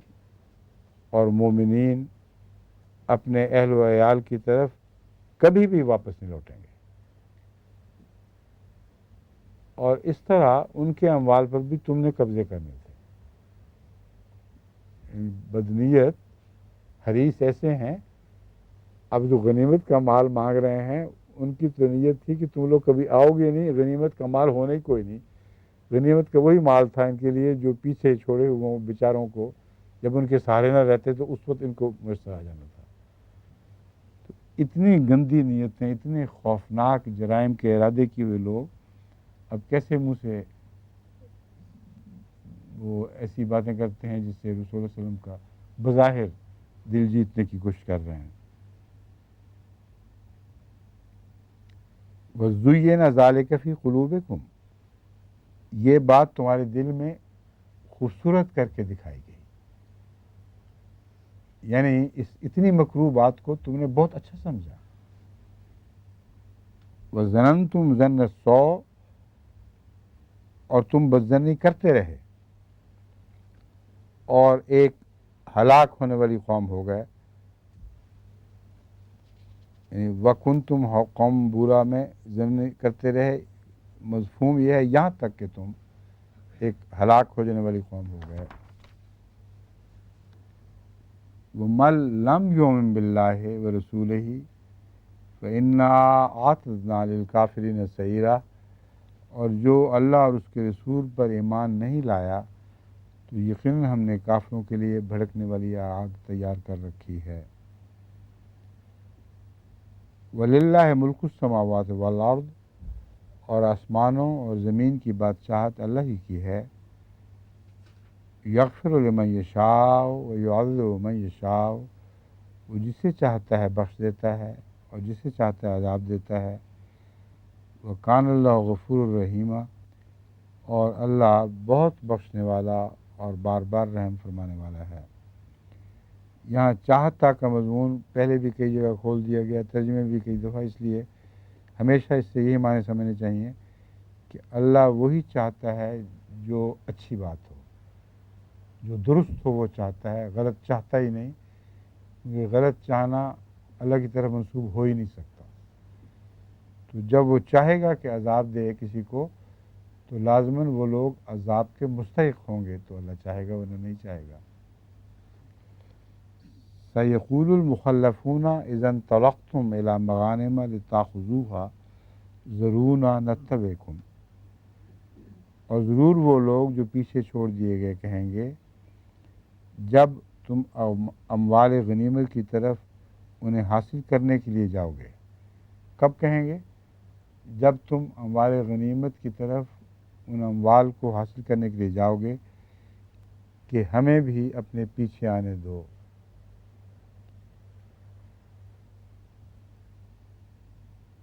[SPEAKER 1] اور مومنین اپنے اہل و عیال کی طرف کبھی بھی واپس نہیں لوٹیں گے، اور اس طرح ان کے اموال پر بھی تم نے قبضے کرنے تھے. بدنیت حریص ایسے ہیں، اب جو غنیمت کا مال مانگ رہے ہیں ان کی تو نیت تھی کہ تم لوگ کبھی آؤ گے نہیں، غنیمت کا مال ہونا ہی کوئی نہیں. غنیمت کا وہی مال تھا ان کے لیے جو پیچھے چھوڑے ہوئے بیچاروں کو جب ان کے سہارے نہ رہتے تو اس وقت ان کو میسر آ جانا تھا. تو اتنی گندی نیتیں، اتنے خوفناک جرائم کے ارادے کیے ہوئے لوگ اب کیسے منہ سے وہ ایسی باتیں کرتے ہیں جس سے رسول اللہ علیہ وسلم کا بظاہر دل جیتنے کی کوشش کر رہے ہیں. وَزُيِّنَ ذَلِكَ فِي قُلُوبِكُمْ، یہ بات تمہارے دل میں خوبصورت کر کے دکھائی گئی، یعنی اس اتنی مکروہ بات کو تم نے بہت اچھا سمجھا. وَظَنَنْتُمْ ظَنَّ السَّوْءِ، اور تم بدظنی کرتے رہے اور ایک ہلاک ہونے والی قوم ہو گئے. یعنی وَكُنْتُمْ قوم برا میں ظن کرتے رہے، مفہوم یہ ہے یہاں تک کہ تم ایک ہلاک ہو جانے والی قوم ہو گئے. وَمَن لَّمْ يُؤْمِن بِاللَّهِ وَرَسُولِهِ فَإِنَّا أَعْتَدْنَا لِلْكَافِرِينَ سَعِيرًا، اور جو اللہ اور اس کے رسول پر ایمان نہیں لایا تو یقیناً ہم نے کافروں کے لیے بھڑکنے والی آگ تیار کر رکھی ہے. وَلِلَّهِ مُلْكُ السَّمَاوَاتِ وَالْأَرْضِ، اور آسمانوں اور زمین کی بادشاہت اللہ ہی کی ہے. یغفر لمن یشاء ویعذب من یشاء، وہ جسے چاہتا ہے بخش دیتا ہے اور جسے چاہتا ہے عذاب دیتا ہے. وکان اللہ غفور الرحیم، اور اللہ بہت بخشنے والا اور بار بار رحم فرمانے والا ہے. یہاں چاہتا کا مضمون پہلے بھی کئی جگہ کھول دیا گیا، ترجمے بھی کئی دفعہ، اس لیے ہمیشہ اس سے یہی معنی سمجھنے چاہیے کہ اللہ وہی چاہتا ہے جو اچھی بات ہو، جو درست ہو وہ چاہتا ہے، غلط چاہتا ہی نہیں، کیونکہ غلط چاہنا اللہ کی طرف منسوب ہو ہی نہیں سکتا. تو جب وہ چاہے گا کہ عذاب دے کسی کو تو لازماً وہ لوگ عذاب کے مستحق ہوں گے، تو اللہ چاہے گا ورنہ نہیں چاہے گا. سَيَقُولُ الْمُخَلَّفُونَ إِذَا انطَلَقْتُمْ إِلَىٰ مَغَانِمَ لِتَأْخُذُوهَا ذَرُونَا نَتَّبِعْكُمْ، اور ضرور وہ لوگ جو پیچھے چھوڑ دیے گئے کہیں گے جب تم اموال غنیمت کی طرف انہیں حاصل کرنے کے لیے جاؤ گے. کب کہیں گے؟ جب تم اموال غنیمت کی طرف ان اموال کو حاصل کرنے کے لیے جاؤ گے کہ ہمیں بھی اپنے پیچھے آنے دو.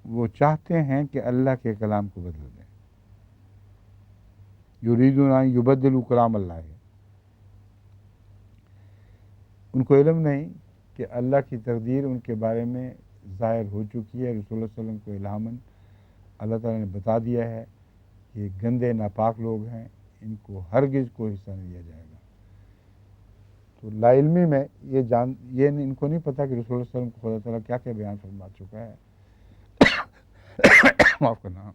[SPEAKER 1] وہ چاہتے ہیں کہ اللہ کے کلام کو بدل دیں. یریدون ان یبدلوا کلام اللہ ہے. ان کو علم نہیں کہ اللہ کی تقدیر ان کے بارے میں ظاہر ہو چکی ہے. رسول اللہ صلی اللہ علیہ وسلم کو الہاماً اللہ تعالیٰ نے بتا دیا ہے کہ یہ گندے ناپاک لوگ ہیں، ان کو ہرگز کوئی حصہ نہیں دیا جائے گا. تو لا علمی میں یہ ان کو نہیں پتا کہ رسول اللہ صلی اللہ علیہ وسلم کو خدا تعالیٰ کیا کیا بیان فرما چکا ہے. معاف کرنا.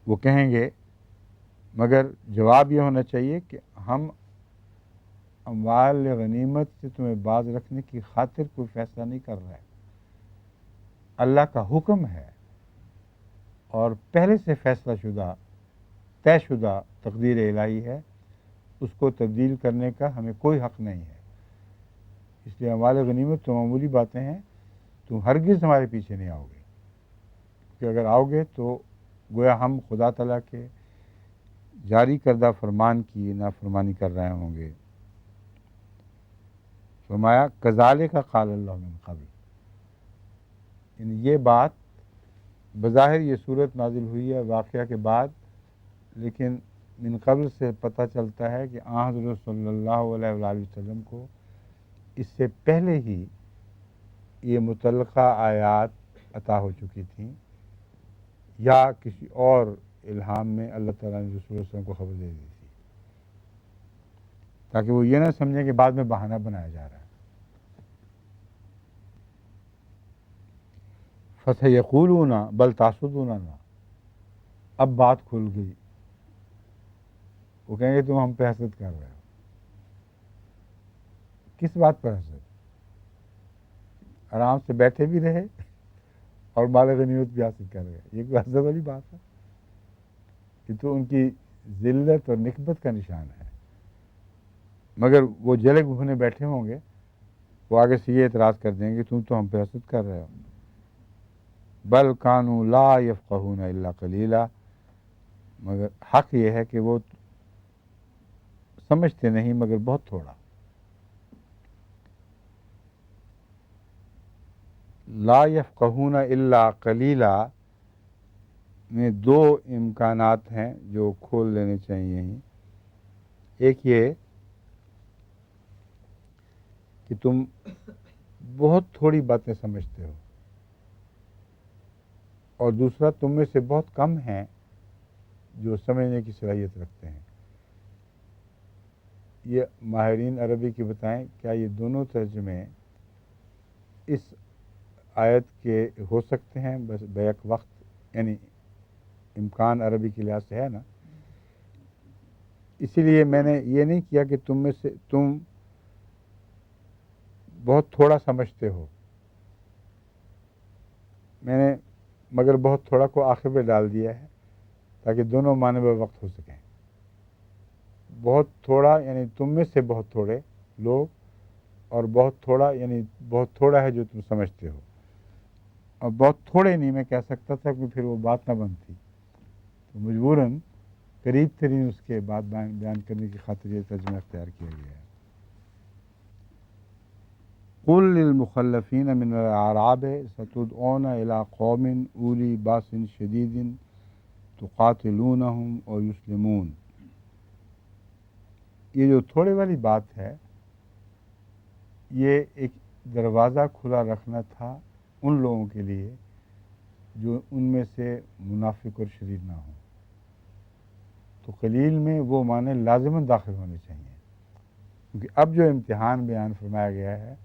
[SPEAKER 1] وہ کہیں گے، مگر جواب یہ ہونا چاہیے کہ ہم اموال غنیمت سے تمہیں باز رکھنے کی خاطر کوئی فیصلہ نہیں کر رہے. اللہ کا حکم ہے اور پہلے سے فیصلہ شدہ طے شدہ تقدیر الہی ہے، اس کو تبدیل کرنے کا ہمیں کوئی حق نہیں ہے. اس لیے اموال غنیمت تو معمولی باتیں ہیں، تم ہرگز ہمارے پیچھے نہیں آؤ گے، کہ اگر آؤ گے تو گویا ہم خدا تعالیٰ کے جاری کردہ فرمان کی نافرمانی کر رہے ہوں گے. فرمایا کذالک قال اللہ من قبل، یعنی یہ بات بظاہر یہ صورت نازل ہوئی ہے واقعہ کے بعد، لیکن من قبل سے پتہ چلتا ہے کہ آن حضرت صلی اللہ علیہ وآلہ وسلم کو اس سے پہلے ہی یہ متعلقہ آیات عطا ہو چکی تھیں، یا کسی اور الہام میں اللہ تعالیٰ نے رسول اللہ صلی اللہ علیہ وسلم کو خبر دے دی تھی، تاکہ وہ یہ نہ سمجھیں کہ بعد میں بہانہ بنایا جا رہا ہے. فَسَيَقُولُونَ بَلْ تَحْسُدُونَنَا، اب بات کھل گئی. وہ کہیں گے تم ہم پہ حسد کر رہے ہو. کس بات پر حسد؟ آرام سے بیٹھے بھی رہے اور مال غنیمت بھی حاصل کر رہے. یہ کوئی حسد والی بات ہے؟ یہ تو ان کی ذلت اور نکبت کا نشان ہے. مگر وہ جلے بھونے بیٹھے ہوں گے، وہ آگے سے یہ اعتراض کر دیں گے تم تو ہم پہ حسد کر رہے ہو. بل کانوا لا یفقہون الا قلیلا، مگر حق یہ ہے کہ وہ سمجھتے نہیں مگر بہت تھوڑا. لا یفقہون الا قلیلا میں دو امکانات ہیں جو کھول لینے چاہیے ہی. ایک یہ کہ تم بہت تھوڑی باتیں سمجھتے ہو، اور دوسرا تم میں سے بہت کم ہیں جو سمجھنے کی صلاحیت رکھتے ہیں. یہ ماہرین عربی کی بتائیں کیا یہ دونوں ترجمے اس آیت کے ہو سکتے ہیں بس بیک وقت؟ یعنی امکان عربی کے لحاظ سے ہے نا. اسی لیے میں نے یہ نہیں کیا کہ تم بہت تھوڑا سمجھتے ہو. میں نے مگر بہت تھوڑا کو آخر پہ ڈال دیا ہے تاکہ دونوں معنی بہ وقت ہو سکیں. بہت تھوڑا یعنی تم میں سے بہت تھوڑے لوگ، اور بہت تھوڑا یعنی بہت تھوڑا ہے جو تم سمجھتے ہو. اور بہت تھوڑے نہیں میں کہہ سکتا تھا کہ پھر وہ بات نہ بنتی، تو مجبوراً قریب ترین اس کے بعد بیان کرنے کی خاطر یہ ترجمہ اختیار کیا گیا ہے. قل للمخلفین من الاعراب ستدعون الى قوم اولی باس شدید تقاتلونہم اور یسلمون. یہ جو تھوڑے والی بات ہے، یہ ایک دروازہ کھلا رکھنا تھا ان لوگوں کے لیے جو ان میں سے منافق اور شریر نہ ہوں. تو قلیل میں وہ معنی لازماً داخل ہونے چاہیے، کیونکہ اب جو امتحان بیان فرمایا گیا ہے،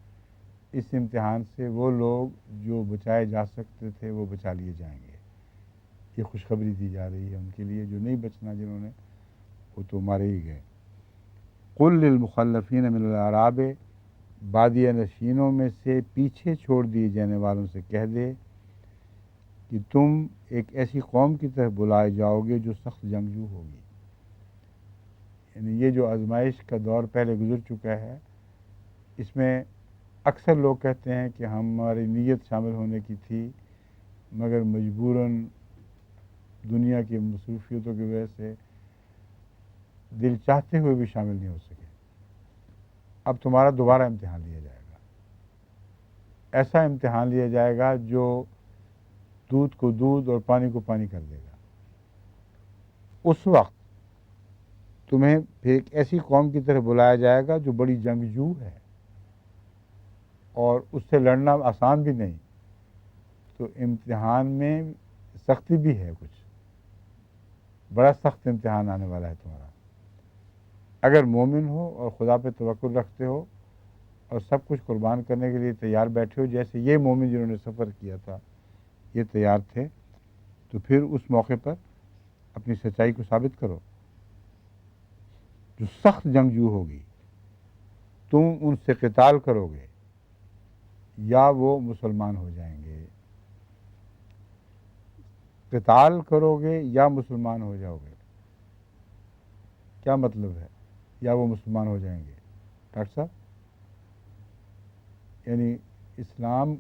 [SPEAKER 1] اس امتحان سے وہ لوگ جو بچائے جا سکتے تھے وہ بچا لیے جائیں گے. یہ خوشخبری دی جا رہی ہے ان کے لیے. جو نہیں بچنا جنہوں نے، وہ تو مارے ہی گئے. قل للمخلفین من الاعراب، بادیہ نشینوں میں سے پیچھے چھوڑ دیے جانے والوں سے کہہ دے کہ تم ایک ایسی قوم کی طرف بلائے جاؤ گے جو سخت جنگجو ہوگی. یعنی یہ جو آزمائش کا دور پہلے گزر چکا ہے، اس میں اکثر لوگ کہتے ہیں کہ ہماری نیت شامل ہونے کی تھی، مگر مجبوراً دنیا کی مصروفیتوں کی وجہ سے دل چاہتے ہوئے بھی شامل نہیں ہو سکے. اب تمہارا دوبارہ امتحان لیا جائے گا. ایسا امتحان لیا جائے گا جو دودھ کو دودھ اور پانی کو پانی کر دے گا. اس وقت تمہیں پھر ایک ایسی قوم کی طرف بلایا جائے گا جو بڑی جنگجو ہے اور اس سے لڑنا آسان بھی نہیں. تو امتحان میں سختی بھی ہے, کچھ بڑا سخت امتحان آنے والا ہے تمہارا. اگر مومن ہو اور خدا پہ توکل رکھتے ہو اور سب کچھ قربان کرنے کے لیے تیار بیٹھے ہو, جیسے یہ مومن جنہوں نے سفر کیا تھا یہ تیار تھے, تو پھر اس موقع پر اپنی سچائی کو ثابت کرو. جو سخت جنگجو ہوگی تم ان سے قتال کرو گے یا وہ مسلمان ہو جائیں گے. قتال کرو گے یا مسلمان ہو جاؤ گے, کیا مطلب ہے یا وہ مسلمان ہو جائیں گے ڈاکٹر صاحب؟ یعنی اسلام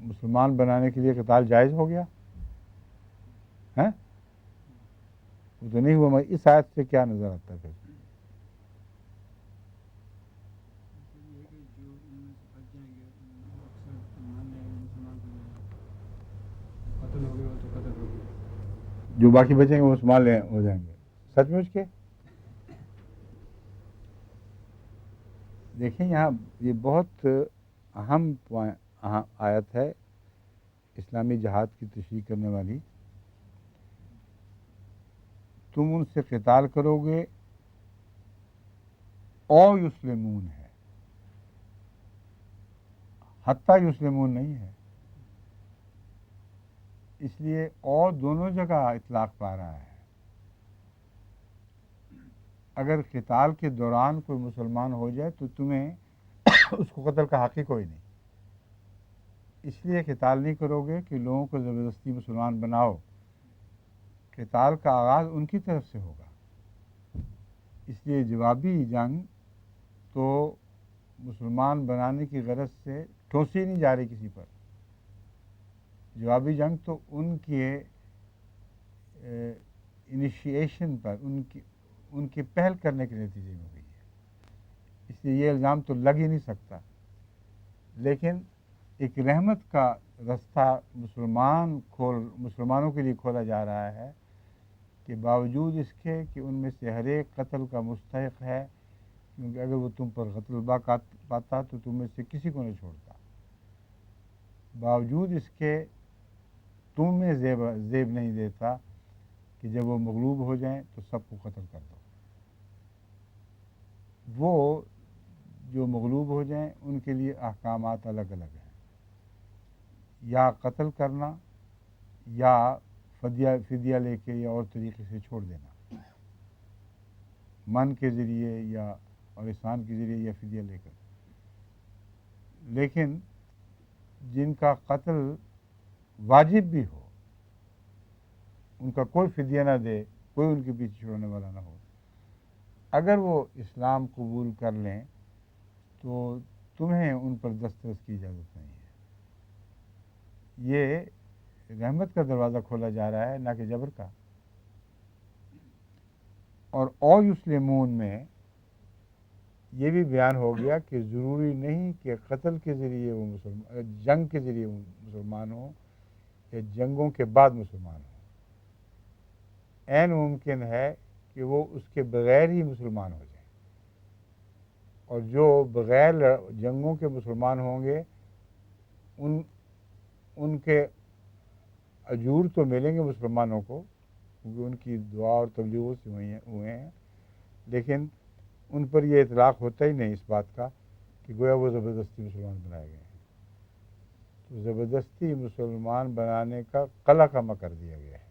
[SPEAKER 1] مسلمان بنانے کے لیے قتال جائز ہو گیا ہے؟ وہ تو نہیں ہوا. اس آیت سے کیا نظر آتا ہے پھر؟
[SPEAKER 2] یہ کہ جو ان میں سے بچ جائیں گے اکثر مان لیں گے مسلمان بن جائیں گے. قتل ہو گیا ہو تو قتل ہو گیا.
[SPEAKER 1] جو باقی بچیں گے وہ مسلمان ہو جائیں گے. سچ مچ کے دیکھیں یہاں یہ بہت اہم آیت ہے اسلامی جہاد کی تشریح کرنے والی. تم ان سے قتال کرو گے او یسلمون ہے, حتیٰ یسلمون نہیں ہے. اس لیے اور دونوں جگہ اطلاق پا رہا ہے. اگر قتال کے دوران کوئی مسلمان ہو جائے تو تمہیں اس کو قتل کا حق ہی کوئی نہیں. اس لیے قتال نہیں کرو گے کہ لوگوں کو زبردستی مسلمان بناؤ. قتال کا آغاز ان کی طرف سے ہوگا. اس لیے جوابی جنگ تو مسلمان بنانے کی غرض سے ٹھوسی نہیں جا رہی کسی پر. جوابی جنگ تو ان کے انیشیشن پر, ان کی پہل کرنے کے نتیجے میں ہوئی ہے. اس لیے یہ الزام تو لگ ہی نہیں سکتا. لیکن ایک رحمت کا رستہ مسلمانوں کے لیے کھولا جا رہا ہے کہ باوجود اس کے کہ ان میں سے ہر ایک قتل کا مستحق ہے, کیونکہ اگر وہ تم پر غلبہ پاتا تو تم میں سے کسی کو نہیں چھوڑتا. باوجود اس کے تم میں زیب نہیں دیتا کہ جب وہ مغلوب ہو جائیں تو سب کو قتل کر دو. وہ جو مغلوب ہو جائیں ان کے لیے احکامات الگ الگ ہیں, یا قتل کرنا یا فدیہ لے کے یا اور طریقے سے چھوڑ دینا, من کے ذریعے یا اور احسان کے ذریعے یا فدیہ لے کر. لیکن جن کا قتل واجب بھی ہو, ان کا کوئی فدیہ نہ دے, کوئی ان کے پیچھے چھوڑنے والا نہ ہو, اگر وہ اسلام قبول کر لیں تو تمہیں ان پر دسترس کی اجازت نہیں ہے. یہ رحمت کا دروازہ کھولا جا رہا ہے, نہ کہ جبر کا. اور او یسلمون میں یہ بھی بیان ہو گیا کہ ضروری نہیں کہ قتل کے ذریعے وہ جنگ کے ذریعے وہ مسلمان ہوں یا جنگوں کے بعد مسلمان ہوں. عین ممکن ہے کہ وہ اس کے بغیر ہی مسلمان ہو جائیں, اور جو بغیر جنگوں کے مسلمان ہوں گے ان کے اجور تو ملیں گے مسلمانوں کو, کیونکہ ان کی دعا اور تبلیغوں سے ہوئے ہیں, لیکن ان پر یہ اطلاق ہوتا ہی نہیں اس بات کا کہ گویا وہ زبردستی مسلمان بنائے گئے ہیں. تو زبردستی مسلمان بنانے کا قلع کما کر دیا گیا ہے.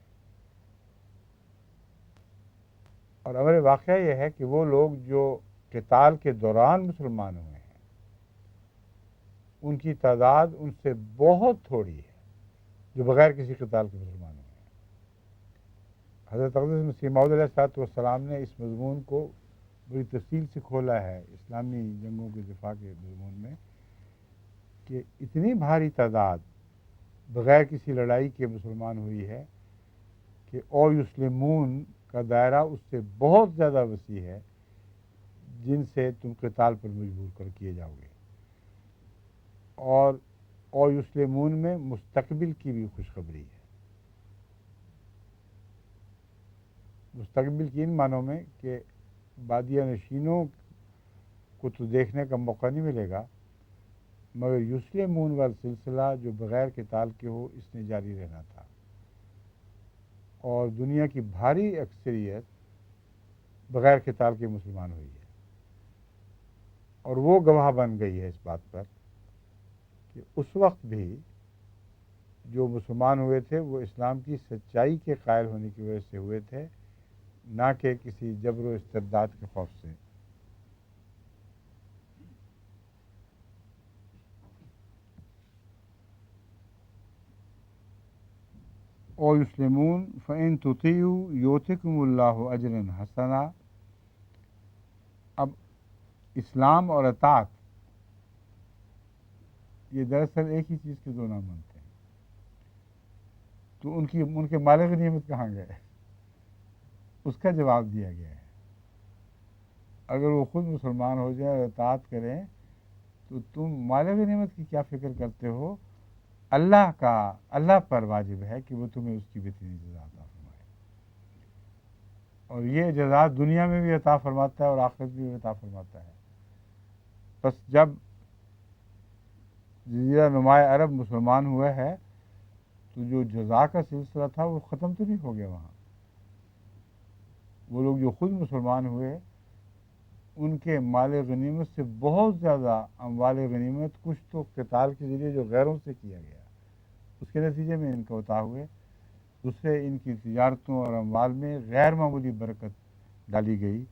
[SPEAKER 1] اور امر واقعہ یہ ہے کہ وہ لوگ جو قتال کے دوران مسلمان ہوئے ہیں ان کی تعداد ان سے بہت تھوڑی ہے جو بغیر کسی قتال کے مسلمان ہوئے ہیں. حضرت اقدس مسیح موعود علیہ الصلوۃ والسلام نے اس مضمون کو بڑی تفصیل سے کھولا ہے اسلامی جنگوں کے دفاع کے مضمون میں, کہ اتنی بھاری تعداد بغیر کسی لڑائی کے مسلمان ہوئی ہے کہ او یسلمون کا دائرہ اس سے بہت زیادہ وسیع ہے جن سے تم قتال پر مجبور کر کیے جاؤ گے، اور او یسلمون میں مستقبل کی بھی خوشخبری ہے۔ مستقبل کی ان معنوں میں کہ بادیہ نشینوں کو تو دیکھنے کا موقع نہیں ملے گا، مگر یسلمون والا سلسلہ جو بغیر قتال کے ہو اس نے جاری رہنا تھا، اور دنیا کی بھاری اکثریت بغیر قتال کے مسلمان ہوئی ہے، اور وہ گواہ بن گئی ہے اس بات پر کہ اس وقت بھی جو مسلمان ہوئے تھے وہ اسلام کی سچائی کے قائل ہونے کی وجہ سے ہوئے تھے، نہ کہ کسی جبر و استبداد کے خوف سے۔ او یسلمون فإن تطیعوا یؤتکم اللہ اجرا حسنا۔ اب اسلام اور اطاعت یہ دراصل ایک ہی چیز کے دو نام بنتے ہیں، تو ان کے مالک غنیمت کہاں گئے؟ اس کا جواب دیا گیا ہے۔ اگر وہ خود مسلمان ہو جائے اور اطاعت کریں تو تم مال غنیمت کی کیا فکر کرتے ہو؟ اللہ پر واجب ہے کہ وہ تمہیں اس کی بہترین جزا عطا فرمائے، اور یہ جزا دنیا میں بھی عطا فرماتا ہے اور آخرت میں بھی عطا فرماتا ہے۔ بس جب جزیرہ نمائے عرب مسلمان ہوئے ہے تو جو جزا کا سلسلہ تھا وہ ختم تو نہیں ہو گیا وہاں۔ وہ لوگ جو خود مسلمان ہوئے ان کے مال غنیمت سے بہت زیادہ اموال غنیمت کچھ تو قتال کے ذریعے جو غیروں سے کیا گیا، اس کے نتیجے میں ان کا عطا ہوئے، دوسرے ان کی تجارتوں اور اموال میں غیر معمولی برکت ڈالی گئی،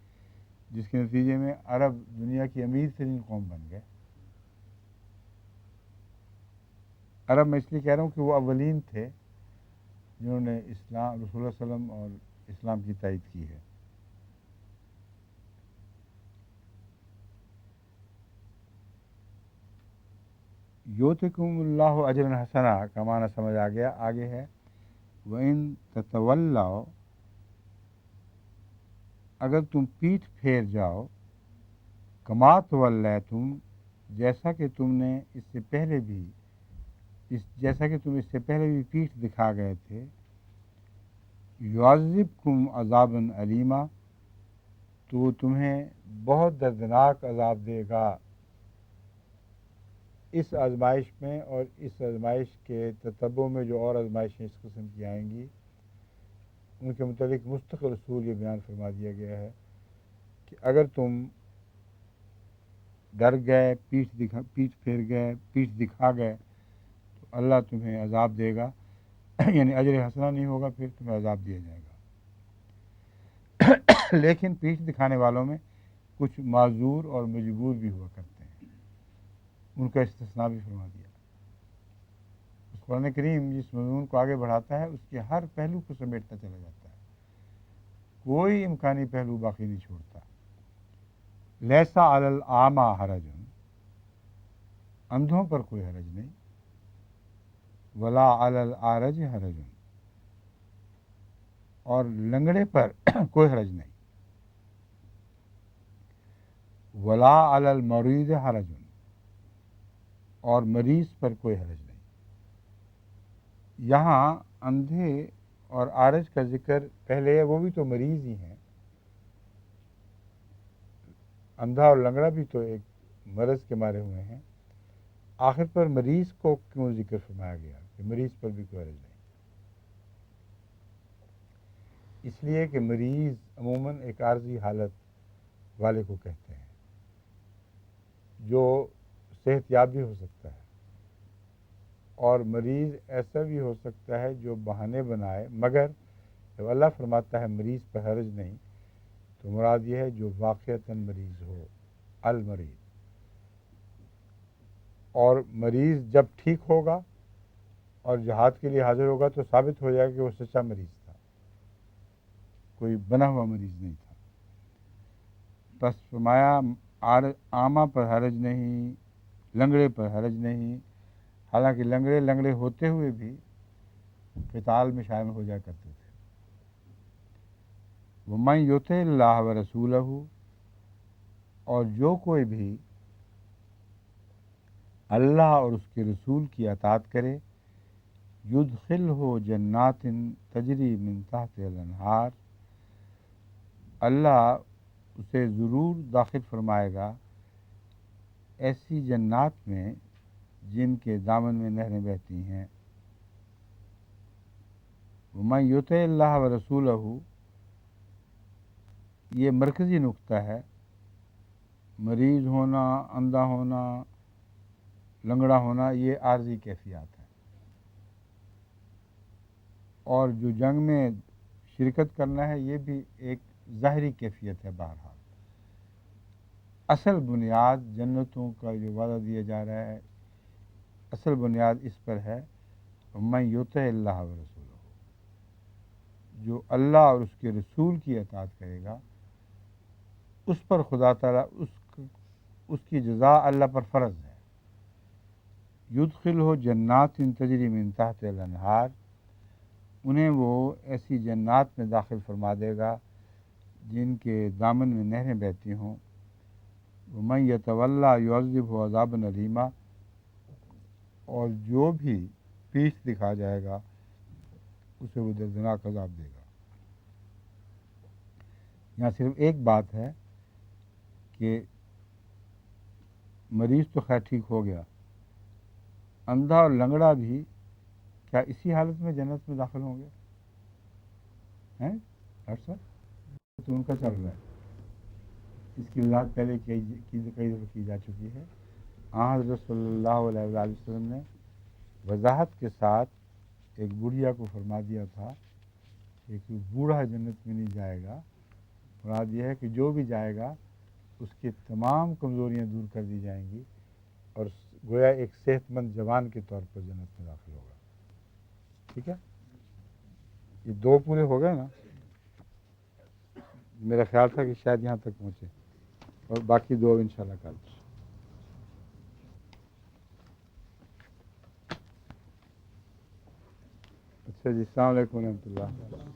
[SPEAKER 1] جس کے نتیجے میں عرب دنیا کی امیر ترین قوم بن گئے۔ عرب میں اس لیے کہہ رہا ہوں کہ وہ اولین تھے جنہوں نے اسلام رسول اللہ صلی اللہ علیہ وسلم اور اسلام کی تائید کی ہے۔ یؤتکم اللہ اجرا حسنا کا معنی سمجھ آ گیا۔ آگے ہے وَإِن تَتَوَلَّوْا، اگر تم پیٹھ پھیر جاؤ، کما تولیتم، جیسا کہ تم اس سے پہلے بھی پیٹھ دکھا گئے تھے، یعذبکم عذابا علیما، تو وہ تمہیں بہت دردناک عذاب دے گا اس آزمائش میں، اور اس آزمائش کے تتبع میں جو اور آزمائشیں اس قسم کی آئیں گی ان کے متعلق مستقل اصول یہ بیان فرما دیا گیا ہے کہ اگر تم ڈر گئے، پیٹھ پھیر گئے، پیٹھ دکھا گئے تو اللہ تمہیں عذاب دے گا، یعنی اجر حسنہ نہیں ہوگا، پھر تمہیں عذاب دیا جائے گا۔ لیکن پیٹھ دکھانے والوں میں کچھ معذور اور مجبور بھی ہوا کرتے ہیں، ان کا استثناء بھی فرما دیا۔ قرآن کریم جس مضمون کو آگے بڑھاتا ہے اس کے ہر پہلو کو سمیٹتا چلا جاتا ہے، کوئی امکانی پہلو باقی نہیں چھوڑتا۔ لیسا علی الاعمی حرج، اندھوں پر کوئی حرج نہیں، ولا علی الاعرج حرج، اور لنگڑے پر کوئی حرج نہیں، ولا علی المریض حرج، اور مریض پر کوئی حرج نہیں۔ یہاں اندھے اور عارج کا ذکر پہلے ہے، وہ بھی تو مریض ہی ہیں، اندھا اور لنگڑا بھی تو ایک مرض کے مارے ہوئے ہیں، آخر پر مریض کو کیوں ذکر فرمایا گیا کہ مریض پر بھی کوئی حرج نہیں؟ اس لیے کہ مریض عموماً ایک عارضی حالت والے کو کہتے ہیں جو صحت یاب بھی ہو سکتا ہے، اور مریض ایسا بھی ہو سکتا ہے جو بہانے بنائے، مگر جب اللہ فرماتا ہے مریض پر حرج نہیں تو مراد یہ ہے جو واقعتاً مریض ہو، المریض۔ اور مریض جب ٹھیک ہوگا اور جہاد کے لیے حاضر ہوگا تو ثابت ہو جائے گا کہ وہ سچا مریض تھا، کوئی بنا ہوا مریض نہیں تھا۔ بس فرمایا اعمیٰ پر حرج نہیں، لنگڑے پر حرج نہیں، حالانکہ لنگڑے ہوتے ہوئے بھی قتال میں شامل ہو جایا کرتے تھے۔ وَمَن يُطِعِ اللَّهَ وَرَسُولَهُ، اور جو کوئی بھی اللہ اور اس کے رسول کی اطاعت کرے، یدخلہ جنات تجری من تحتها الانہار، اللہ اسے ضرور داخل فرمائے گا ایسی جنات میں جن کے دامن میں نہریں بہتی ہیں۔ وَمَن يُطِعِ اللَّهَ وَرَسُولَهُ، یہ مرکزی نقطہ ہے۔ مریض ہونا، اندھا ہونا، لنگڑا ہونا، یہ عارضی کیفیات ہیں، اور جو جنگ میں شرکت کرنا ہے یہ بھی ایک ظاہری کیفیت ہے۔ بہرحال اصل بنیاد جنتوں کا جو وعدہ دیا جا رہا ہے، اصل بنیاد اس پر ہے، وَمَن يُطِعِ اللَّهَ وَرَسُولَهُ، جو اللہ اور اس کے رسول کی اطاعت کرے گا، اس پر خدا تعالیٰ اس کی جزا اللہ پر فرض ہے۔ یدخلہ جنات تجری من تحتها الانہار، انہیں وہ ایسی جنات میں داخل فرما دے گا جن کے دامن میں نہریں بہتی ہوں۔ وَمَن يَتَوَلَّى يُعَذِّبْهُ عَذَابًا أَلِيمًا، اور جو بھی پیچھ دکھا جائے گا اسے وہ دردناک عذاب دے گا۔ یہاں صرف ایک بات ہے کہ مریض تو خیر ٹھیک ہو گیا، اندھا اور لنگڑا بھی کیا اسی حالت میں جنت میں داخل ہوں گے؟ ہیں ڈاکٹر صاحب؟ تو ان کا چل رہا ہے، اس کی وضاحت پہلے کئی دفعہ کی جا چکی ہے۔ حضرت صلی اللہ علیہ وآلہ وسلم نے وضاحت کے ساتھ ایک بڑھیا کو فرما دیا تھا کہ کوئی بوڑھا جنت میں نہیں جائے گا، مراد یہ ہے کہ جو بھی جائے گا اس کی تمام کمزوریاں دور کر دی جائیں گی، اور گویا ایک صحت مند جوان کے طور پر جنت میں داخل ہوگا۔ ٹھیک ہے، یہ دو پورے ہو گئے نا؟ میرا خیال تھا کہ شاید یہاں تک پہنچے، اور باقی دو انشاءاللہ کل۔ اچھا جی، السلام علیکم ورحمۃ اللہ۔